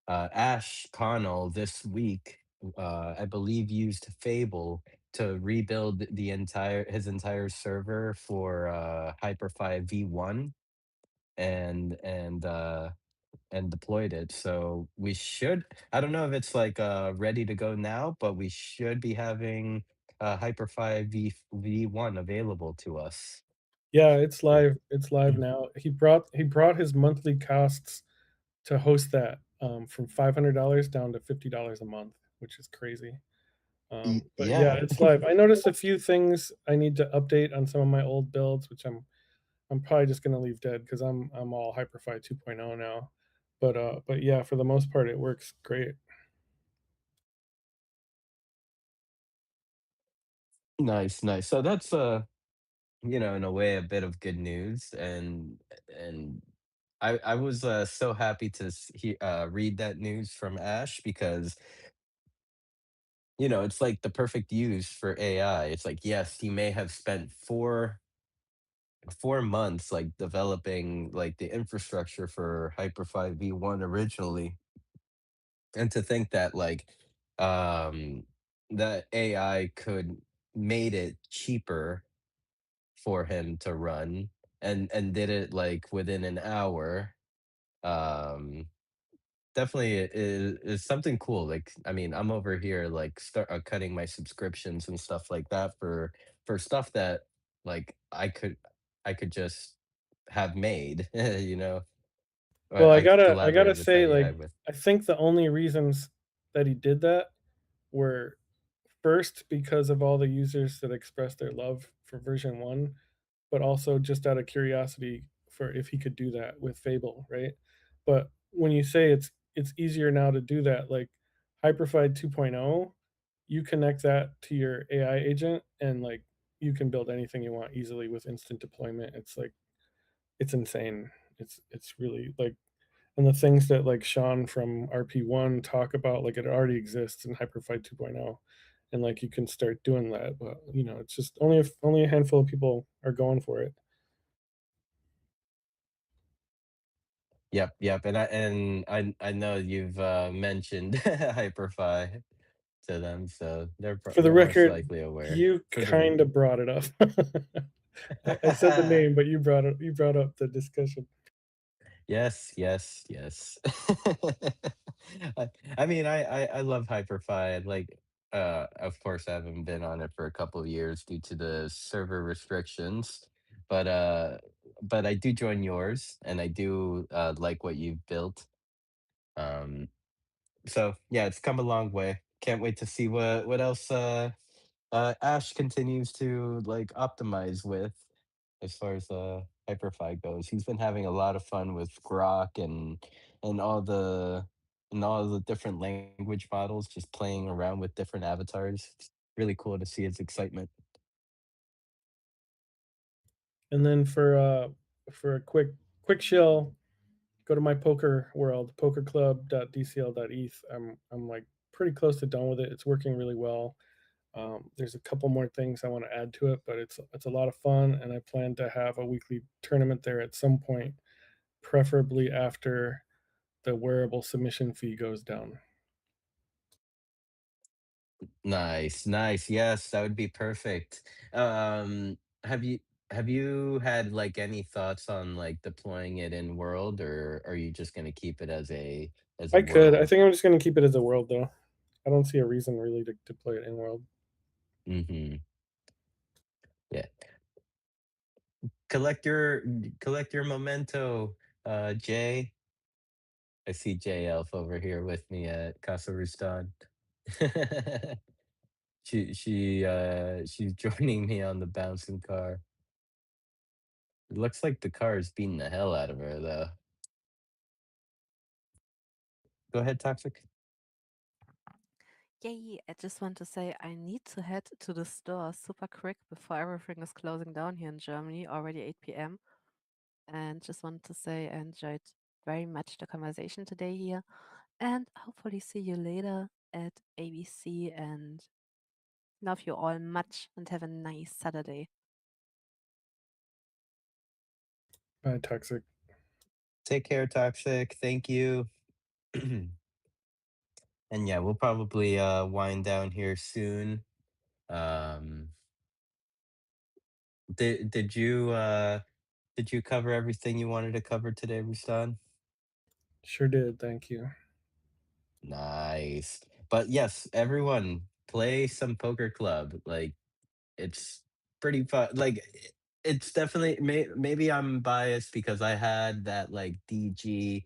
Ash Connell this week, I believe, used Fable to rebuild his entire server for HyperFi V1. and and deployed it. So we should, I don't know if it's like ready to go now, but we should be having Hyper-5 V1 available to us. Yeah, it's Yeah. live. It's live now. He brought his monthly costs to host that from $500 down to $50 a month, which is crazy. But yeah, Yeah. it's live. I noticed a few things I need to update on some of my old builds, which I'm probably just gonna leave dead because I'm all Hyperfy 2.0 now. But yeah, for the most part, it works great. Nice, nice. So that's in a way a bit of good news, and I was so happy to read that news from Ash because it's like the perfect use for AI. It's like, yes, you may have spent 4 months like developing like the infrastructure for Hyper-5 V1 originally, and to think that like um that AI could made it cheaper for him to run, and did it like within an hour. um Definitely is something cool. Like, I mean, I'm over here like start cutting my subscriptions and stuff like that for stuff that like I could just have made, or Well, I I could gotta I gotta collaborate with the say, AI like, with. I think the only reasons that he did that were first because of all the users that expressed their love for version one, but also just out of curiosity for if he could do that with Fable, right? But when you say it's easier now to do that, like Hyperfied 2.0, you connect that to your AI agent and like you can build anything you want easily with instant deployment. It's like it's insane. It's really like and the things that like Sean from RP1 talk about, like it already exists in Hyperfight 2.0, and like you can start doing that. But it's just only a handful of people are going for it. Yep, yep, and I know you've mentioned Hyperfy to them, so For the they're most record, likely aware. you For the kind of brought it up. I said the name, but you brought up the discussion. Yes, yes, yes. I, I mean, I love Hyperfy. Like, of course, I haven't been on it for a couple of years due to the server restrictions, but uh, but I do join yours, and I do like what you've built. Um, so yeah, it's come a long way. Can't wait to see what else Ash continues to like optimize with as far as Hyperfy goes. He's been having a lot of fun with Grok and all the and all the different language models, just playing around with different avatars. It's really cool to see his excitement. And then for a quick chill, go to my poker world, pokerclub.dcl.eth. I'm like pretty close to done with it. It's working really well. There's a couple more things I want to add to it, but it's a lot of fun, and I plan to have a weekly tournament there at some point, preferably after the wearable submission fee goes down. Nice, nice. Yes, that would be perfect. Have you had like any thoughts on like deploying it in world, or are you just gonna keep it as a I could. I world? think I'm just going to keep it as a world though. I don't see a reason really to play it in world. Mm-hmm. Yeah. Collect your memento, Jay. I see Jay Elf over here with me at Casa Rustan. She's joining me on the bouncing car. It looks like the car is beating the hell out of her though. Go ahead, Toxic. Yay! I just want to say I need to head to the store super quick before everything is closing down here in Germany, already 8 p.m. And just want to say I enjoyed very much the conversation today here, and hopefully see you later at ABC, and love you all much and have a nice Saturday. Toxic. Take care, Toxic. Thank you. And yeah, we'll probably wind down here soon. Um did you Did you cover everything you wanted to cover today, Rustan? Sure did. Thank you. Nice. But yes, everyone play some poker club. Like it's pretty fun. Like it's definitely maybe I'm biased because I had that like DG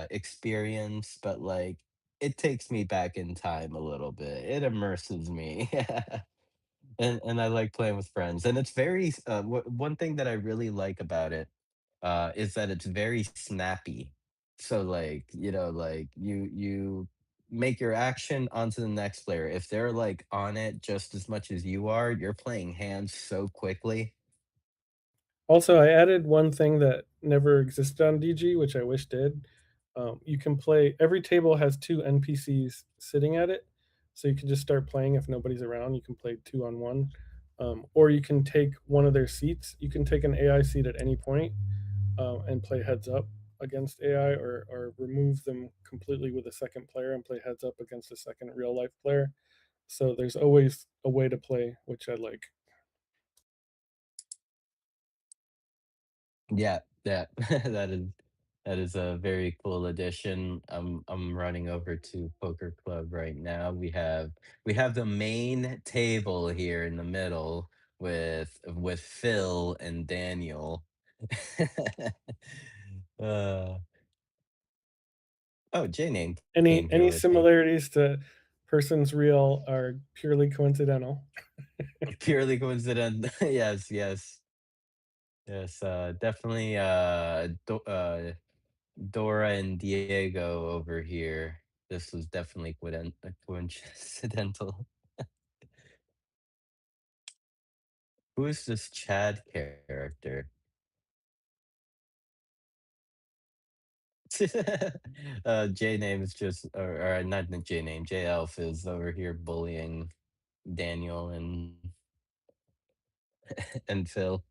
experience, but like it takes me back in time a little bit. It immerses me. And I like playing with friends. And it's very one thing that I really like about it is that it's very snappy. So like, like you make your action onto the next player. If they're like on it just as much as you are, you're playing hands so quickly. Also, I added one thing that never existed on DG, which I wish did. You can play, every table has two NPCs sitting at it. So you can just start playing if nobody's around. You can play 2-on-1. Or you can take one of their seats. You can take an AI seat at any point and play heads up against AI, or remove them completely with a second player and play heads up against a second real life player. So there's always a way to play, which I like. Yeah, yeah. That is a very cool addition. I'm running over to Poker Club right now. We have the main table here in the middle with Phil and Daniel. uh, oh, J Name came here Any with me. similarities to persons real are purely coincidental. Purely coincident. Yes, yes, yes. Definitely. Dora and Diego over here. This was definitely coincidental. Who is this Chad character? J name is just, or not the J name. J Elf is over here bullying Daniel and Phil,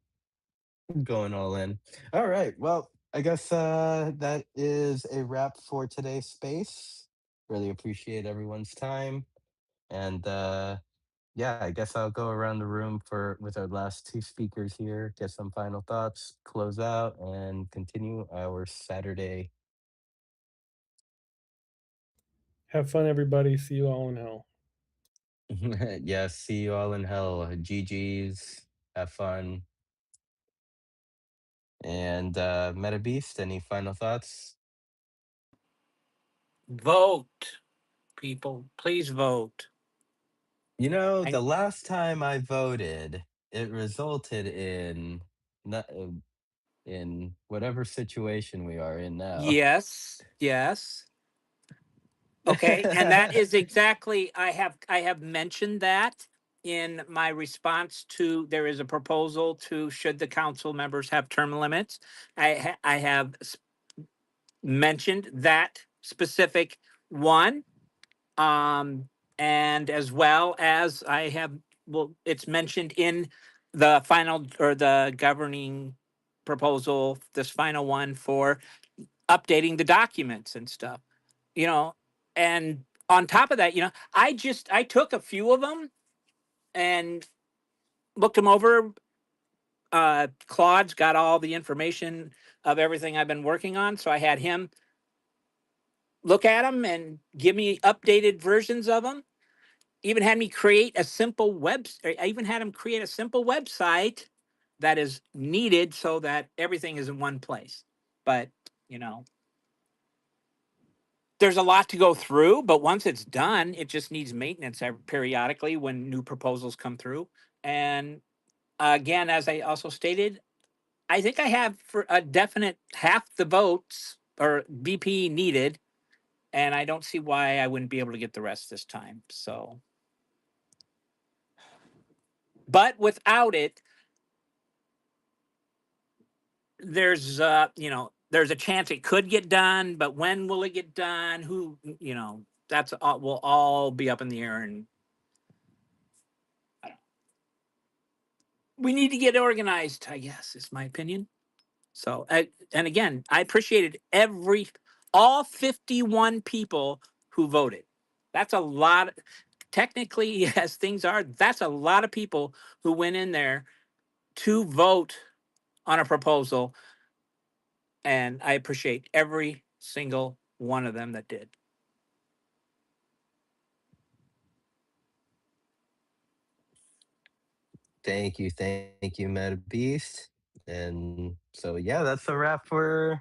going all in. All right. Well, I guess that is a wrap for today's space. Really appreciate everyone's time. And yeah, I guess I'll go around the room for with our last two speakers here, get some final thoughts, close out, and continue our Saturday. Have fun, everybody. See you all in hell. Yeah, see you all in hell. GG's. Have fun. And Meta Beast, any final thoughts? Vote, people. Please vote. The I, last time I voted, it resulted in not, in whatever situation we are in now. yes, yes. Okay, and that is exactly I have mentioned that in my response to there is a proposal to should the council members have term limits. I have mentioned that specific one, um, and as well as I have, well, it's mentioned in the final or the governing proposal, this final one for updating the documents and stuff, you know, and on top of that, I took a few of them and looked them over. Claude's got all the information of everything I've been working on, so I had him look at them and give me updated versions of them. Even had me create a simple I even had him create a simple website that is needed so that everything is in one place. But you know, there's a lot to go through, but once it's done, it just needs maintenance periodically when new proposals come through. And again, as I also stated, I think I have for a definite half the votes or BP needed, and I don't see why I wouldn't be able to get the rest this time. So, but without it, there's a chance it could get done, but when will it get done? Who, that's all, will all be up in the air, and we need to get organized, I guess, is my opinion. So, and again, I appreciated all 51 people who voted. That's a lot. Technically, as things are, that's a lot of people who went in there to vote on a proposal, and I appreciate every single one of them that did. Thank you, Meta Beast. And so yeah, that's a wrap for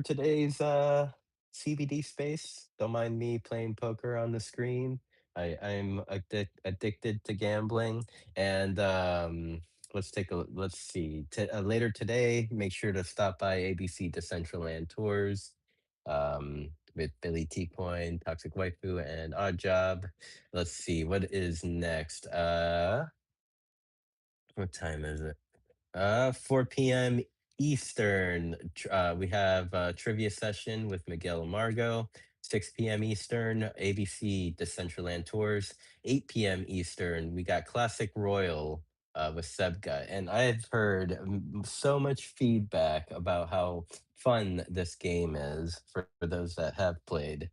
today's CBD space. Don't mind me playing poker on the screen. Addicted to gambling, and let's see. Later today, make sure to stop by ABC Decentraland tours. With Billy T Coin, Toxic Waifu, and Odd Job. Let's see what is next. What time is it? 4 p.m. Eastern. We have a trivia session with Miguel Amargo. 6 p.m. Eastern, ABC Decentraland Tours. 8 p.m. Eastern, we got Classic Royal with Sebga. And I've heard so much feedback about how fun this game is for those that have played.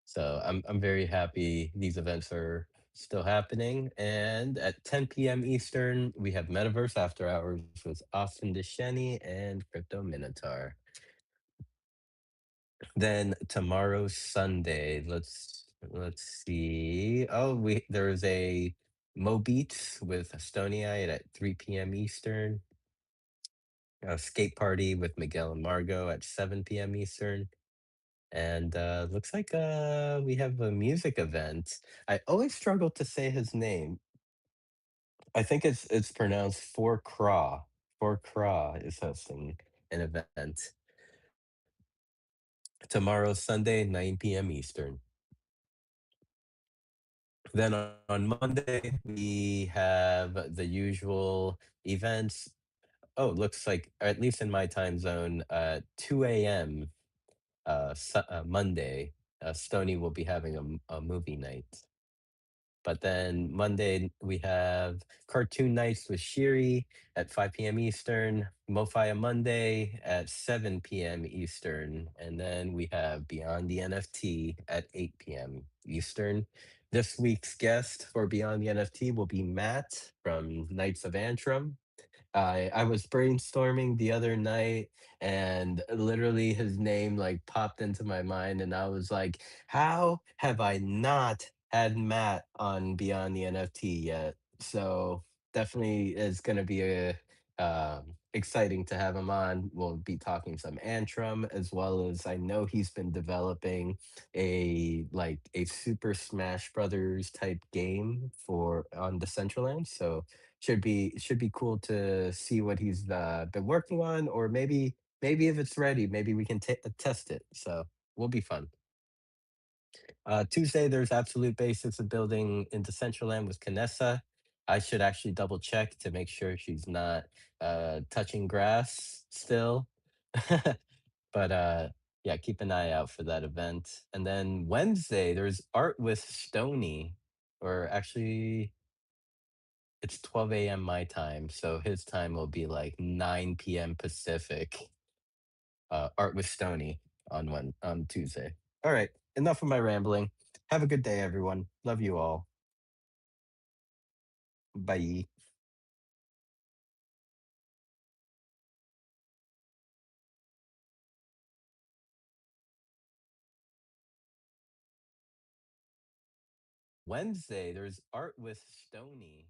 So I'm very happy these events are still happening. And at 10 p.m. Eastern, we have Metaverse After Hours with Austin Desheni and Crypto Minotaur. Then tomorrow, Sunday, let's see. Oh, we there's a Mo Beats with Estoniite at 3 p.m. Eastern. A skate party with Miguel and Margot at 7 p.m. Eastern. And looks like we have a music event. I always struggle to say his name. I think it's pronounced For Craw. For Craw is hosting an event tomorrow, Sunday, 9 p.m. Eastern. Then on Monday we have the usual events. Oh, looks like at least in my time zone, 2 a.m. Monday, Stony will be having a movie night. But then Monday we have Cartoon Nights with Shiri at 5 p.m. Eastern, MoFi Monday at 7 p.m. Eastern, and then we have Beyond the NFT at 8 p.m. Eastern. This week's guest for Beyond the NFT will be Matt from Knights of Antrim. I was brainstorming the other night and literally his name like popped into my mind and I was like, how have I not had Matt on Beyond the NFT yet? So definitely is going to be a exciting to have him on. We'll be talking some Antrim as well as I know he's been developing a Super Smash Brothers type game for on Decentraland. So should be cool to see what he's been working on, or maybe if it's ready, maybe we can test it. So will be fun. Tuesday, there's absolute basics of building into Decentraland with Canessa. I should actually double check to make sure she's not touching grass still. But yeah, keep an eye out for that event. And then Wednesday, there's art with Stony, or actually it's 12 a.m. my time, so his time will be like 9 p.m. Pacific. Art with Stony on Tuesday. All right, enough of my rambling. Have a good day, everyone. Love you all. Bye. Wednesday, there's art with Stony.